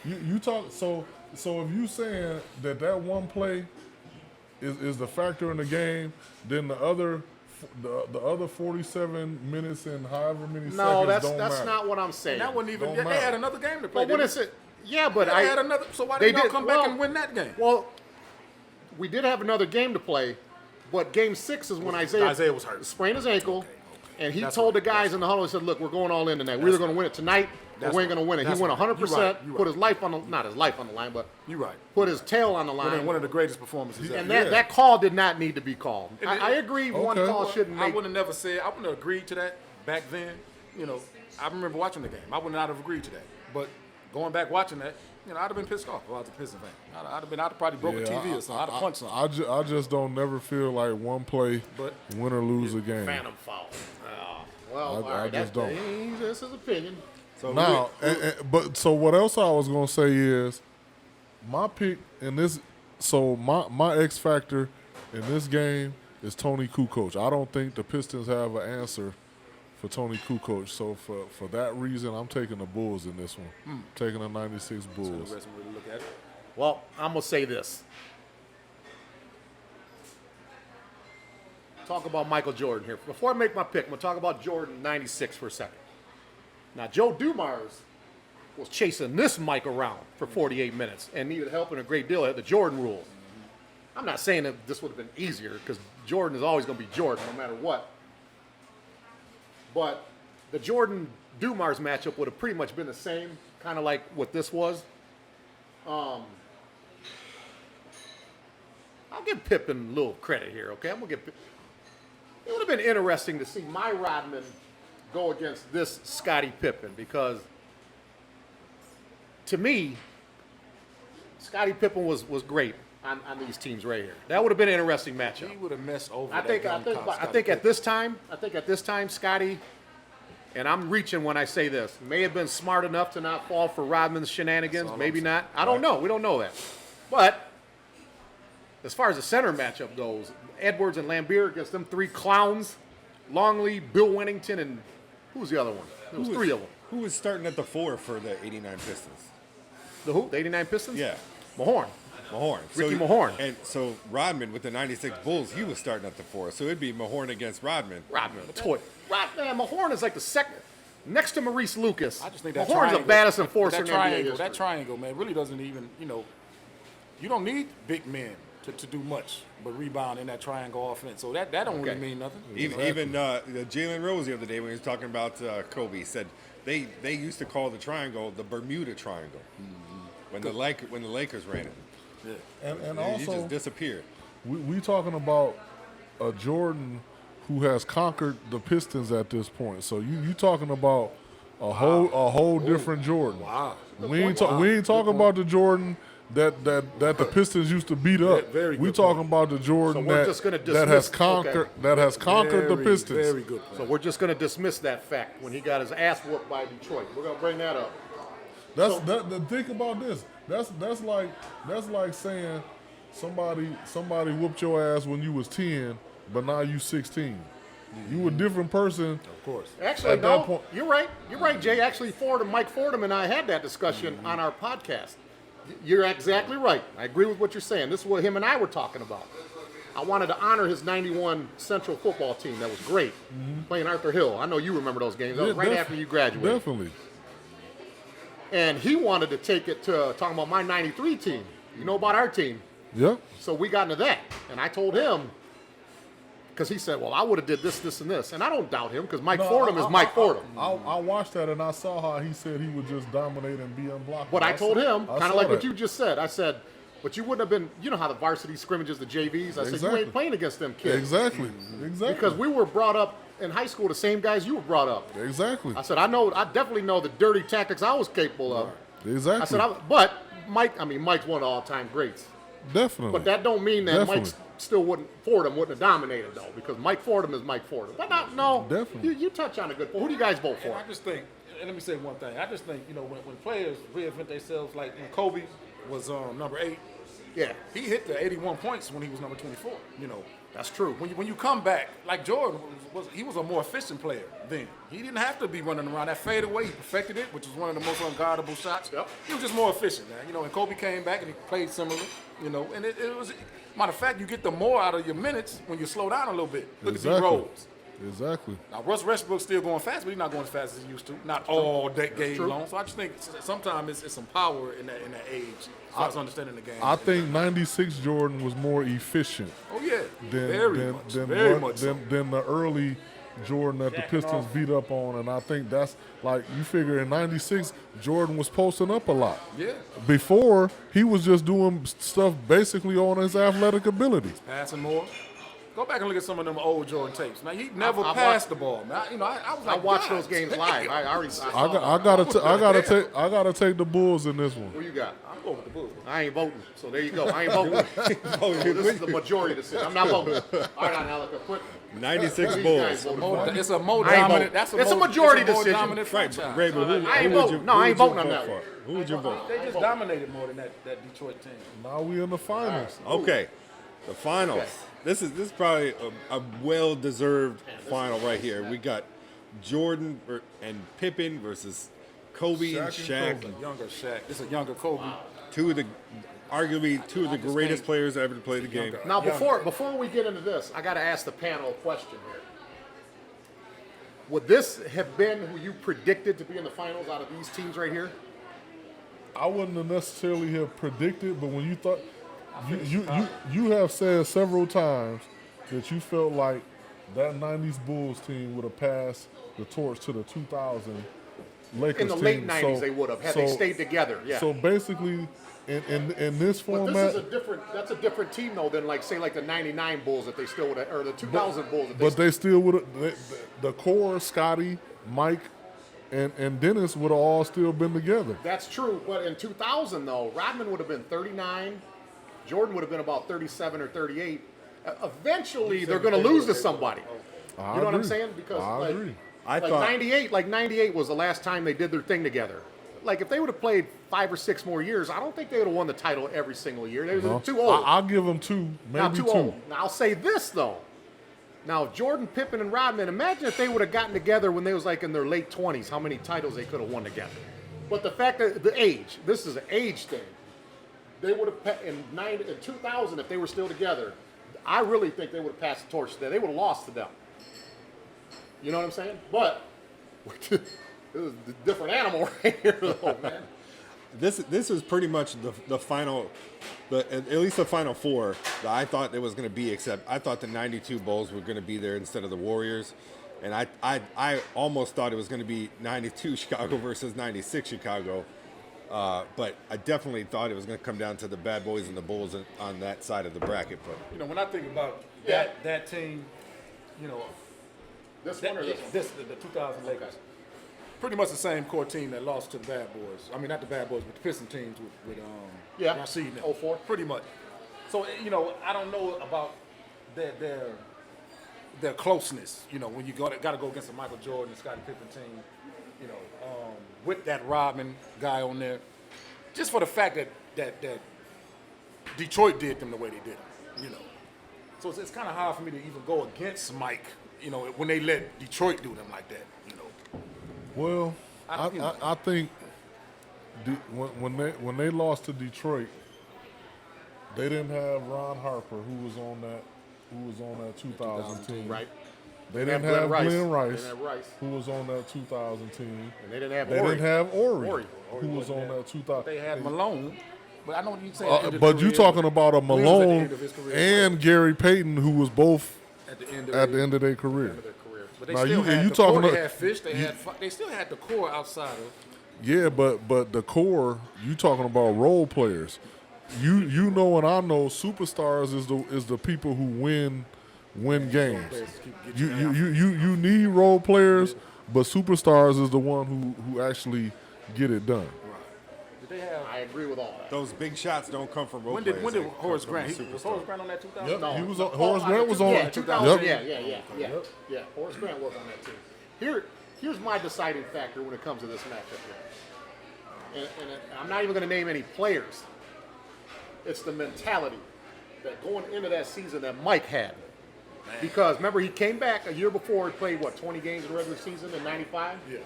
You talk so if you saying that one play is the factor in the game, then the other 47 minutes and however many No, seconds that's don't matter. not what I'm saying. And that wasn't even. Don't They matter. had another game to play. But when didn't it's but they? I They had another. So why they didn't y'all did- come back well- and win that game? Well, we did have another game to play, but game 6 is when Isaiah was hurt. sprained his ankle, and he That's told the right. guys in the huddle, he said, "Look, we're going all in tonight. We're either going to win it tonight, or That's we ain't going to win it." right. He went That's 100%, right. You're put right. his life on the not his life on the line, but You're right. put his tail on the line. One of the greatest performances ever. And that call did not need to be called. It- I agree. One Okay. call shouldn't I make. wouldn't have never said. I wouldn't have agreed to that back then. I remember watching the game. I would not have agreed to that. But going back watching that, I'd have been pissed off if I was a Pistons fan. I'd have probably broke a TV or something. I'd have punched something. I just don't never feel like one play But- win or lose a game. Phantom foul. Well, all I right, just that's don't. That's his opinion. So Now, but so what else I was gonna say is my pick in this. So my X factor in this game is Tony Kukoc. I don't think the Pistons have an answer for Tony Kukoc. So for that reason, I'm taking the Bulls in this one. Taking the '96 The Bulls. rest of them look at it. Well, I'm gonna say this. Talk about Michael Jordan here. Before I make my pick, I'm gonna talk about Jordan '96 for a second. Now, Joe Dumars was chasing this Mike around for 48 minutes and needed help in a great deal at the Jordan rule. I'm not saying that this would have been easier because Jordan is always going to be Jordan no matter what. But the Jordan Dumars matchup would have pretty much been the same, kind of like what this was. I'll give Pippen a little credit here, okay? I'm gonna give. It would have been interesting to see my Rodman go against this Scottie Pippen because, to me, Scottie Pippen was great on these teams right here. That would have been an interesting matchup. He would have messed over. I think at this time, Scottie, and I'm reaching when I say this, may have been smart enough to not fall for Rodman's shenanigans. Maybe not. I don't know. We don't know that. But as far as the center matchup goes, Edwards and Lambeer against them three clowns, Longley, Bill Wennington, and who was the other one? There was three of them. Who was starting at the 4 for the 89 Pistons? The who? The 89 Pistons? Yeah. Mahorn. Ricky Mahorn. And so Rodman with the 96 Bulls, he was starting at the 4. So it'd be Mahorn against Rodman. Mahorn is like the second, next to Maurice Lucas. I just think that Mahorn's the baddest enforcer that in NBA triangle, history. that triangle, man, really doesn't even, you don't need big men to do much but rebound in that triangle offense. So that don't really mean nothing. Even Jalen Rose the other day when he was talking about Kobe said they used to call the triangle the Bermuda Triangle when the Lakers ran it. Yeah. And He also, just disappeared. we talking about a Jordan who has conquered the Pistons at this point. So you talking about a whole different Jordan. Wow. We ain't talking about the Jordan that the Pistons used to beat up. Very We good talking point. about the Jordan So we're just gonna that has dismiss- conquered the Pistons. Very good point. So we're just going to dismiss that fact when he got his ass whooped by Detroit. We're going to bring that up. Think about this. That's like saying somebody whooped your ass when you was 10, but now you 16. You a different person. Of course. Actually, At that no, point- you're right. You're right, Jay. Actually, Mike Fordham and I had that discussion on our podcast. You're exactly right. I agree with what you're saying. This is what him and I were talking about. I wanted to honor his 91 Central football team. That was great. Playing Arthur Hill. I know you remember those games. That was right after you graduated. Definitely. And he wanted to take it to talking about my 93 team. You know about our team. Yeah. So we got into that. And I told him, because he said, well, I would have did this, this, and this. And I don't doubt him because Mike Fordham is Mike Fordham. I watched that and I saw how he said he would just dominate and be unblockable. But I told him, I kind of saw like what that. you just said. I said, but you wouldn't have been, you know how the varsity scrimmages, the JVs. I said, you Exactly. ain't playing against them kids. Exactly. Because we were brought up in high school the same guys you were brought up. Exactly. I said, I definitely know the dirty tactics I was capable of. Exactly. I said, but Mike's one of the all-time greats. Definitely. But that don't mean that Definitely. Fordham wouldn't have dominated though, because Mike Fordham is Mike Fordham. But no, Definitely. You touch on a good point. Who do you guys vote And for? I just think, and let me say one thing. I just think, when players reinvent themselves, like when Kobe was number 8, Yeah, he hit the 81 points when he was number 24. that's true. When you come back, like Jordan he was a more efficient player then. He didn't have to be running around that fadeaway. He perfected it, which was one of the most unguardable shots. Yep. He was just more efficient, man. And Kobe came back and he played similarly. And it was, matter of fact, you get the more out of your minutes when you slow down a little bit. Look at Exactly. D-Rose. Exactly. Now, Russ Westbrook's still going fast, but he's not going as fast as he used to. Not all day game true. long. So I just think sometimes it's some power in that age as far as understanding the game. I think 96 Jordan was more efficient Oh yeah, than very much so. than the early Jordan that the Pistons beat up on, and I think that's like you figure in '96 Jordan was posting up a lot. Yeah, Before he was just doing stuff basically on his athletic ability. passing more. Go back and look at some of them old Jordan tapes, man. He never I passed the ball, man. I was I like, watched God those games damn. live. I gotta take the Bulls in this one. Who you got? I'm going with the Bulls. I ain't voting. So there you go. I ain't voting. So this is the majority decision. I'm not voting. All right, now look, put 96 these Bulls. guys voted for. It's a more I ain't dominant. vote. That's It's a majority more decision. dominant Right, franchise. Ray, but who I ain't would voting. you- No, who I ain't would you voting on vote that for? one. Who would you vote? They just dominated more than that Detroit team. Now we in the finals. Okay, the finals. Okay. This is probably a well-deserved final right here. We got Jordan and Pippen versus Kobe and Shaq. It's a younger Shaq. It's a younger Kobe. Arguably two of the greatest think players ever to play the game. younger. Now, before we get into this, I got to ask the panel a question here. Would this have been who you predicted to be in the finals out of these teams right here? I wouldn't have necessarily have predicted, but when you thought you have said several times that you felt like that '90s Bulls team would have passed the torch to the 2000 Lakers In the team. late 90s, they would have had they stayed together. Yeah. So basically, in this but format, that's a different team though than like say like the '99 Bulls that they still would have, or the 2000 Bulls. That but they still would have. The core, Scotty, Mike, and Dennis would have all still been together. That's true. But in 2000 though, Rodman would have been 39, Jordan would have been about 37 or 38. Eventually, they're going to lose to somebody. You know what I'm saying? Because I agree. I like thought 98 was the last time they did their thing together. Like if they would have played 5 or 6 more years, I don't think they would have won the title every single year. They were too old. I'll give them 2, maybe Now, too 2. old. Now, I'll say this, though. Now, Jordan, Pippen, and Rodman, imagine if they would have gotten together when they was like in their late 20s, how many titles they could have won together. But the fact that the age, this is an age thing. They would have, in 2000, if they were still together, I really think they would have passed the torch to them. They would have lost to them. You know what I'm saying? But it was a different animal right here, though, man. this is pretty much the final, at least the final 4 that I thought it was going to be. Except I thought the '92 Bulls were going to be there instead of the Warriors, and I almost thought it was going to be '92 Chicago versus '96 Chicago. But I definitely thought it was going to come down to the Bad Boys and the Bulls on that side of the bracket. But You know, when I think about that team, you know, This one or this one? the 2000 Lakers, pretty much the same core team that lost to the Bad Boys. I mean, not the Bad Boys, but the Piston teams with Rashid and them. 04. Pretty much. So, you know, I don't know about their closeness. You know, when you got to go against a Michael Jordan and Scottie Pippen team, you know, with that Rodman guy on there, just for the fact that Detroit did them the way they did them, you know. So it's kind of hard for me to even go against Mike, you know, when they let Detroit do them like that, you know. Well, You know. I think when they lost to Detroit, they didn't have Ron Harper, who was on that 2000 team. Right. They didn't Glenn have Rice. Glenn They Rice, didn't have Rice. who was on that 2000 team. And they didn't have They Ori. didn't have Ori, Ori who was wasn't on there. that 2000. They had Malone, but I know what you say. But you're talking about a Glenn was at the Malone end of his career. and Gary Payton, who was both at the end of their career. their career. But they Now, still you had the talking core. They about- had Fish. They still had the core outside of. Yeah, but the core, you talking about role players. You know and I know superstars is the people who win games. You need role players, but superstars is the one who actually get it done. Did they have? I agree with all that. those big shots don't come from role When players. did They come Horace from Grant? the Was superstar. Horace Grant on that 2000? Yep, No. he was on. Horace Grant was on. Yeah, 2000. Yep. Yeah. Horace Grant was on that team. Here's my deciding factor when it comes to this matchup here. And I'm not even going to name any players. It's the mentality that going into that season that Mike had. Because remember, he came back a year before. He played, 20 games in the regular season in '95? Yeah.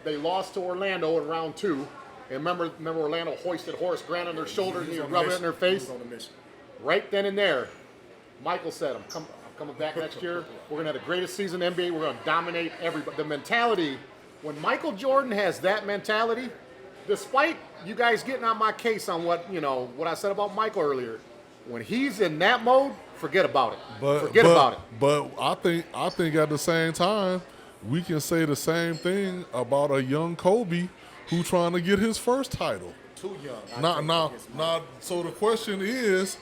They lost to Orlando in round 2. And remember Orlando hoisted Horace Grant on their shoulders and he was rubbing it in their face? He was on a mission. Right then and there, Michael said, I'm coming back next year. We're going to have the greatest season in the NBA. We're going to dominate everybody. The mentality, when Michael Jordan has that mentality, despite you guys getting on my case on what I said about Michael earlier, when he's in that mode, forget about it. Forget about it. But I think at the same time, we can say the same thing about a young Kobe who trying to get his first title. Too young. Now, so the question is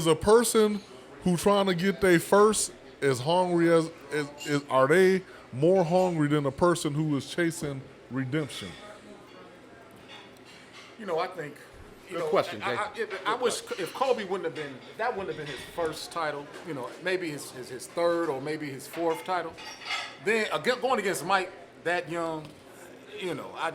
a person who trying to get their first as hungry as are they more hungry than a person who is chasing redemption? You know, I think. Good question, Jay. I wish if Kobe wouldn't have been, if that wouldn't have been his first title, you know, maybe his third or maybe his fourth title, then going against Mike that young, you know, I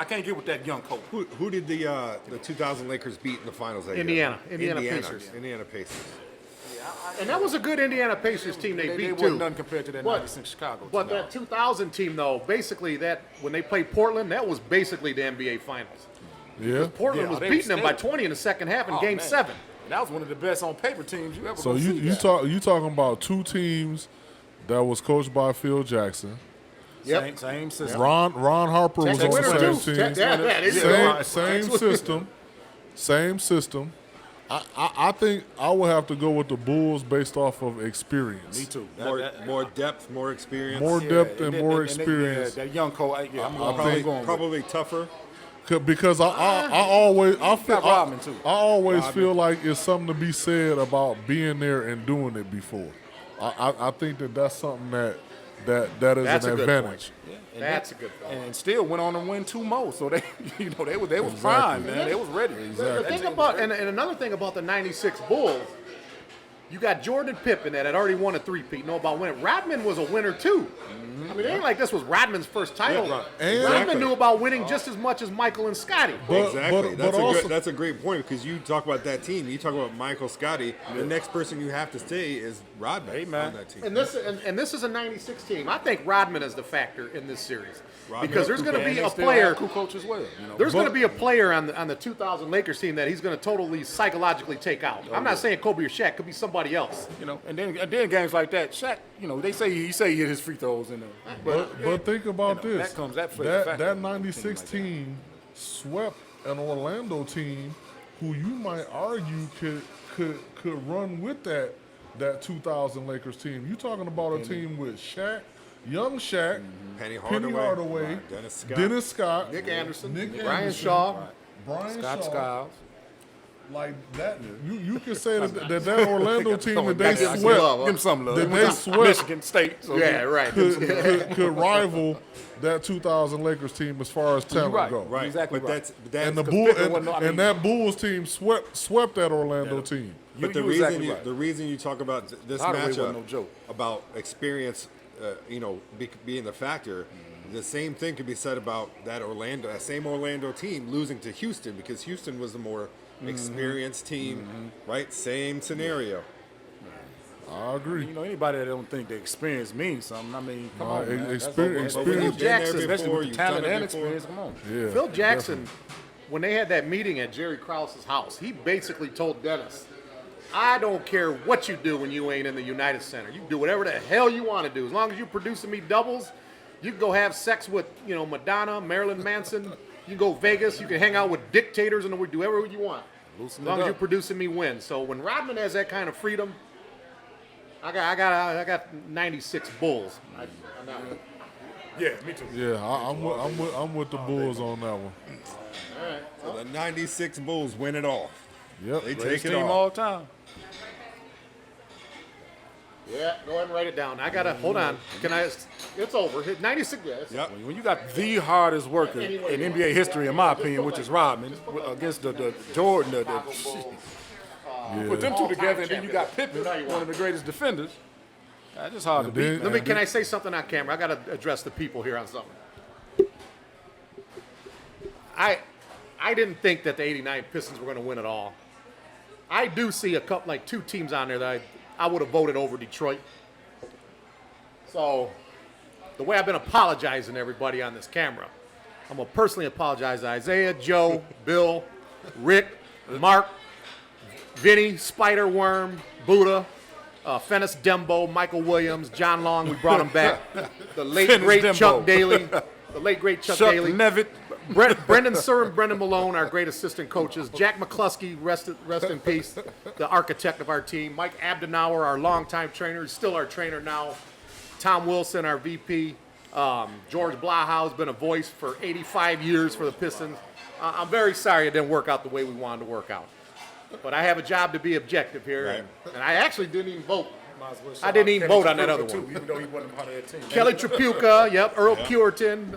can't get with that young Kobe. Who did the 2000 Lakers beat in the finals that Indiana. year? Indiana Pacers. Indiana Pacers. And that was a good Indiana Pacers team they beat, They too. wasn't none compared to that But- 96 Chicago. But team. that 2000 team, though, basically when they played Portland, that was basically the NBA Finals. Yeah. Portland Yeah, was they beating them by stayed. 20 in the second half in Oh, Game man. 7. That was one of the best on paper teams you ever So gonna see. you talking about two teams that was coached by Phil Jackson. Yep. Same system. Ron Harper was on Texas the winners, same too. team. Yeah, there you go. Same system. I think I would have to go with the Bulls based off of experience. Me too. More depth, more experience. More depth and more experience. That young Cole, yeah, I'm probably, going probably tougher. Because I always feel Rodman, too. I always feel like it's something to be said about being there and doing it before. I think that's something that is That's an a good advantage. point. That's a good point. and still went on to win 2 more. So they, they was prime, man. They was ready. The thing about and another thing about the '96 Bulls, you got Jordan and Pippen that had already won a three-peat. Know about winning. Rodman was a winner too. I mean, it ain't like this was Rodman's first title. And- Rodman Exactly. knew about winning just as much as Michael and Scotty. Exactly. But also, That's a great point because you talk about that team. You talk about Michael Scotty. The next person you have to say is Rodman on that team. And this is a '96 team. I think Rodman is the factor in this series Rodman. because there's going to be And a they still player. have Kukoc as well. There's going to be a player on the 2000 Lakers team that he's going to totally psychologically take out. I'm not saying Kobe or Shaq. Could be somebody else. And then games like that, Shaq, they say he hit his free throws in there. but think about this. That 96 team swept an Orlando team who you might argue could run with that 2000 Lakers team. You talking about a team with Shaq, young Shaq, Penny Hardaway, Dennis Scott. Nick Anderson, Nick Brian Anderson, Shaw. Brian Scott Shaw. Skiles. Like that, you could say that Orlando team that they Give him some swept, love, huh? Give him some love. that they swept Michigan State. So Yeah, right. could rival that 2000 Lakers team as far as talent right. go. Right. Exactly But right. that's And the Because Bull Pippen wasn't- I mean- and that Bulls team swept that Orlando team. But the you reason exactly you right. the reason you talk about this Hardaway matchup wasn't no joke. about experience, being the factor, the same thing could be said about that same Orlando team losing to Houston because Houston was the more experienced team, right? Same scenario. I agree. Anybody that don't think the experience means something, I mean, come on, man. experience- That's what- experience- You've been there Jackson, especially before, with the you've talent done it and before. experience, come on. Yeah, Phil Jackson, when they had that meeting at Jerry Krause's house, he basically told Dennis, I don't care what you do when you ain't in the United Center. You can do whatever the hell you want to do. As long as you're producing me doubles, you can go have sex with, Madonna, Marilyn Manson. You can go Vegas. You can hang out with dictators and do whatever you want. As long as you're producing me wins. So when Rodman has that kind of freedom, I got 96 Bulls. I'm out. Yeah, me too. Yeah, I'm with the Bulls on that one. So the '96 Bulls win it all. Yep. They Greatest take it team all. all time. Yeah, go ahead and write it down. I gotta hold on. It's over. 96. Yeah, Yep. When you got the hardest worker in NBA history, in my opinion, which is Rodman, against the Jordan, put them two together, and then you got Pippen, one of the greatest defenders. That's just hard to beat. then- Can I say something on camera? I gotta address the people here on something. I didn't think that the '89 Pistons were going to win it all. I do see a couple, like 2 teams on there that I would have voted over Detroit. So, the way I've been apologizing to everybody on this camera, I'm going to personally apologize to Isaiah, Joe, Bill, Rick, Mark, Vinny, Spiderworm, Buddha, Fennis Dembo, Michael Williams, John Long, we brought him back. The late, Fennis great Dembo. Chuck Daly. The late, great Chuck Daly. Nevitt. Brendan Sir and Brendan Malone, our great assistant coaches. Jack McCluskey, rest in peace, the architect of our team. Mike Abdenauer, our longtime trainer, he's still our trainer now. Tom Wilson, our VP. George Blahaus, been a voice for 85 years for the Pistons. I'm very sorry it didn't work out the way we wanted to work out. But I have a job to be objective here, and I actually didn't even vote. I didn't even vote on that other one. Even though he wasn't part of that team. Kelly Tripucka, Earl Puritan,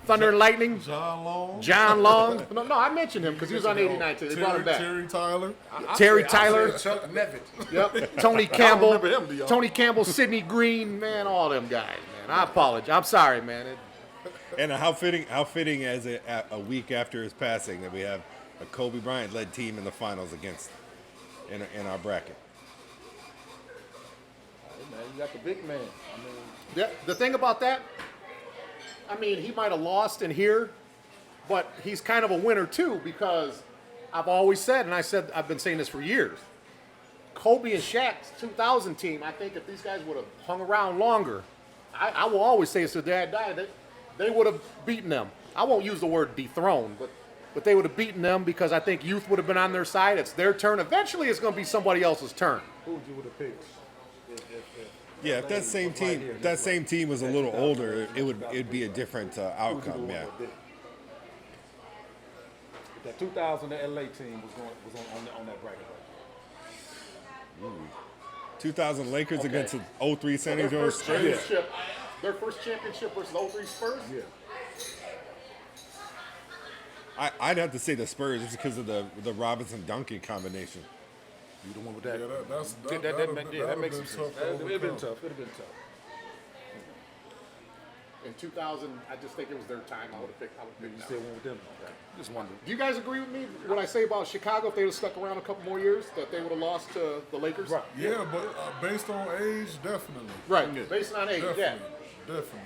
Thunder and Lightning, John Long. No, I mentioned him because he was on 89 too. They brought him back. Terry Tyler. Terry Tyler, Chuck Nevitt. yep. Tony Campbell, remember him, Tony Campbell, Sidney Green, man, all them guys, man. I apologize. I'm sorry, man. And how fitting as a week after his passing that we have a Kobe Bryant led team in the finals in our bracket. You got the big man. The thing about that, he might have lost in here, but he's kind of a winner too because I've always said, and I've been saying this for years, Kobe and Shaq's 2000 team, I think if these guys would have hung around longer, I will always say this to Dad, they would have beaten them. I won't use the word dethroned, but but they would have beaten them because I think youth would have been on their side. It's their turn. Eventually, it's going to be somebody else's turn. Who would you would have picked? Yeah, if that same team was a little older, it'd be a different outcome. Yeah. That 2000 LA team was on that bracket. 2000 Lakers against the 03 San Their Antonio first Spurs. championship, their first championship versus 03 Spurs? Yeah. I'd have to say the Spurs just because of the Robinson Duncan combination. You the one with that? Yeah, that makes been sense. tough to It'd have been overcome. tough. It'd have been tough. In 2000, I just think it was their time. I would have picked You them. still went with them? Okay. Just wondering. Do you guys agree with me when I say about Chicago, if they would have stuck around a couple more years, that they would have lost to the Lakers? Right. Yeah, but based on age, definitely. Right, based on age, yeah. Definitely.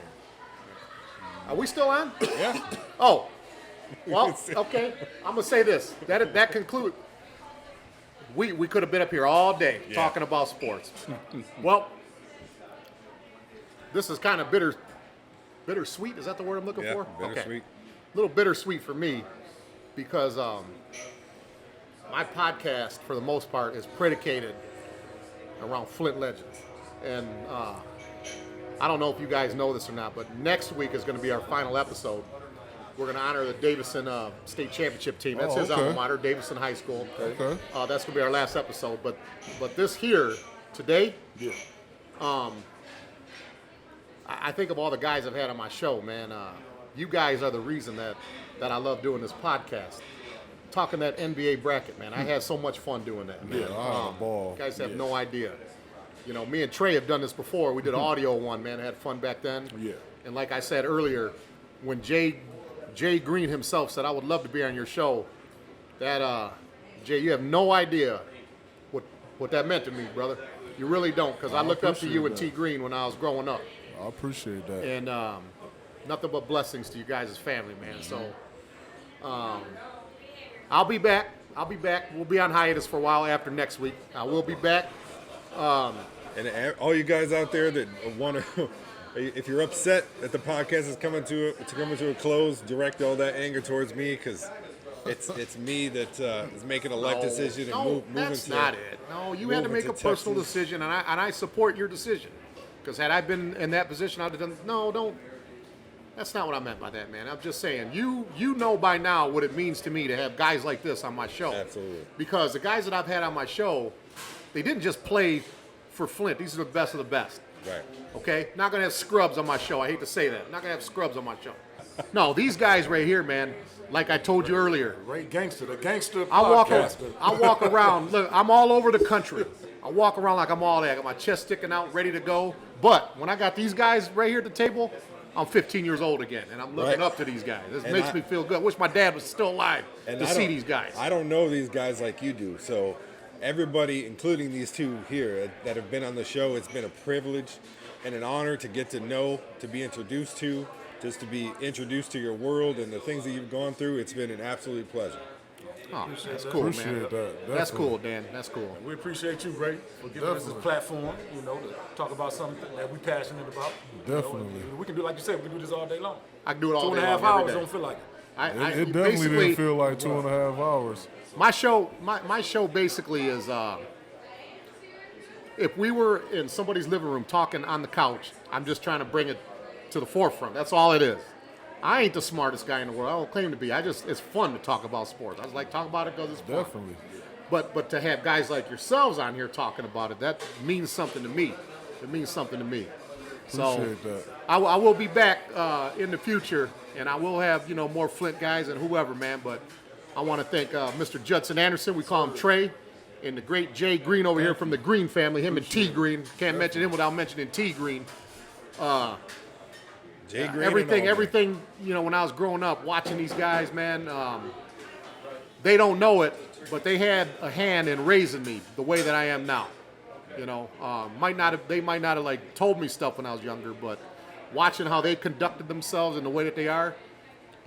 Are we still on? Yeah. Oh, well, okay. I'm gonna say this. That conclude. We could have been up here all day talking about sports. Well, this is kind of bittersweet. Is that the word I'm looking Yeah, for? bittersweet. A little bittersweet for me because my podcast, for the most part, is predicated around Flint legends, and I don't know if you guys know this or not, but next week is going to be our final episode. We're going to honor the Davison State Championship team. That's his alma mater, Davison High School. Okay. That's going to be our last episode. But this here, today, I think of all the guys I've had on my show, man. You guys are the reason that I love doing this podcast. Talking that NBA bracket, man. I had so much fun doing that, man. Yeah, I had a ball. You guys have no idea. You know, me and Trey have done this before. We did an audio one, man. I had fun back then. Yeah. And like I said earlier, when Jay Green himself said, I would love to be on your show, that, Jay, you have no idea what that meant to me, brother. You really don't, because I looked up to you and T. Green when I was growing up. I appreciate that. And nothing but blessings to you guys as family, man. So I'll be back. We'll be on hiatus for a while after next week. I will be back. And all you guys out there that want to, if you're upset that the podcast is coming to a close, direct all that anger towards me because it's me that is making a life decision and moving that's to. not it. No, you had to make a moving to personal Texas. decision, and I support your decision. Because had I been in that position, I'd have done. No, don't. That's not what I meant by that, man. I'm just saying, you know by now what it means to me to have guys like this on my show. Absolutely. Because the guys that I've had on my show, they didn't just play for Flint. These are the best of the best. Right. Okay? Not going to have scrubs on my show. I hate to say that. Not going to have scrubs on my show. No, these guys right here, man, like I told you earlier, Great gangster, the gangster I podcaster. walk around. Look, I'm all over the country. I walk around like I'm all there. I got my chest sticking out, ready to go. But when I got these guys right here at the table, I'm 15 years old again, and I'm looking Right. up to these guys. This And makes me feel good. I wish my dad was still alive And to I see don't- these guys. I don't know these guys like you do. So everybody, including these two here that have been on the show, it's been a privilege and an honor to get to know, to be introduced to, just to be introduced to your world and the things that you've gone through. It's been an absolute pleasure. Oh, that's cool, Appreciate man. that. That's Definitely. cool, Dan. That's cool. We appreciate you, Ray, for giving us this Definitely. platform, to talk about something that we're passionate about. Definitely. We can do, like you said, we can do this all day long. I can do it all 2.5 day long, hours every day. don't feel like it. It definitely basically, didn't feel like 2.5 hours. my show basically is if we were in somebody's living room talking on the couch, I'm just trying to bring it to the forefront. That's all it is. I ain't the smartest guy in the world. I don't claim to be. It's fun to talk about sports. I just like talk about it because it's fun. Definitely. But to have guys like yourselves on here talking about it, that means something to me. It means something to me. So Appreciate that. I will be back in the future, and I will have more Flint guys and whoever, man. But I want to thank Mr. Judson Anderson. We call him Trey, and the great Jay Green over here from the Green family. Him and T Green. Can't mention him without mentioning T Green. Jay Green. Everything. When I was growing up, watching these guys, man. They don't know it, but they had a hand in raising me the way that I am now. They might not have like told me stuff when I was younger, but watching how they conducted themselves in the way that they are,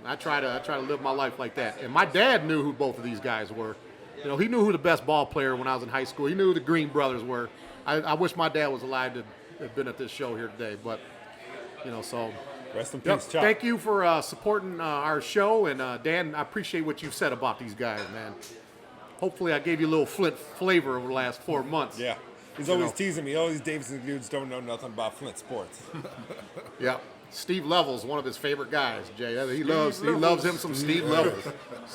I try to live my life like that. And my dad knew who both of these guys were. He knew who the best ball player when I was in high school. He knew who the Green brothers were. I wish my dad was alive to have been at this show here today, but so Rest in Yep. peace, Chuck. Thank you for supporting our show. And Dan, I appreciate what you've said about these guys, man. Hopefully I gave you a little Flint flavor over the last 4 months. Yeah. He's You always know. teasing me. All these Davidson dudes don't know nothing about Flint sports. Yeah. Steve Levels, one of his favorite guys, Jay. He loves him some Steve Levels.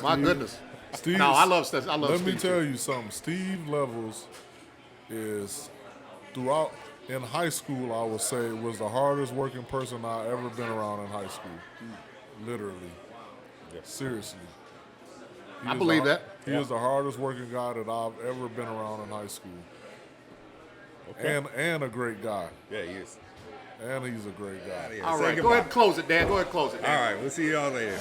My goodness. Steve, No, I love Steve. Let me Steve tell too. you something. Steve Levels is throughout in high school. I would say was the hardest working person I ever been around in high school. Literally, seriously. He I is believe the- that. He is the hardest working guy that I've ever been around in high school. And a great guy. Yeah, he is. And he's a great guy. Yeah, All say right, goodbye. go ahead and close it, Dan. Go ahead and close it, Dan. All right, we'll see y'all later.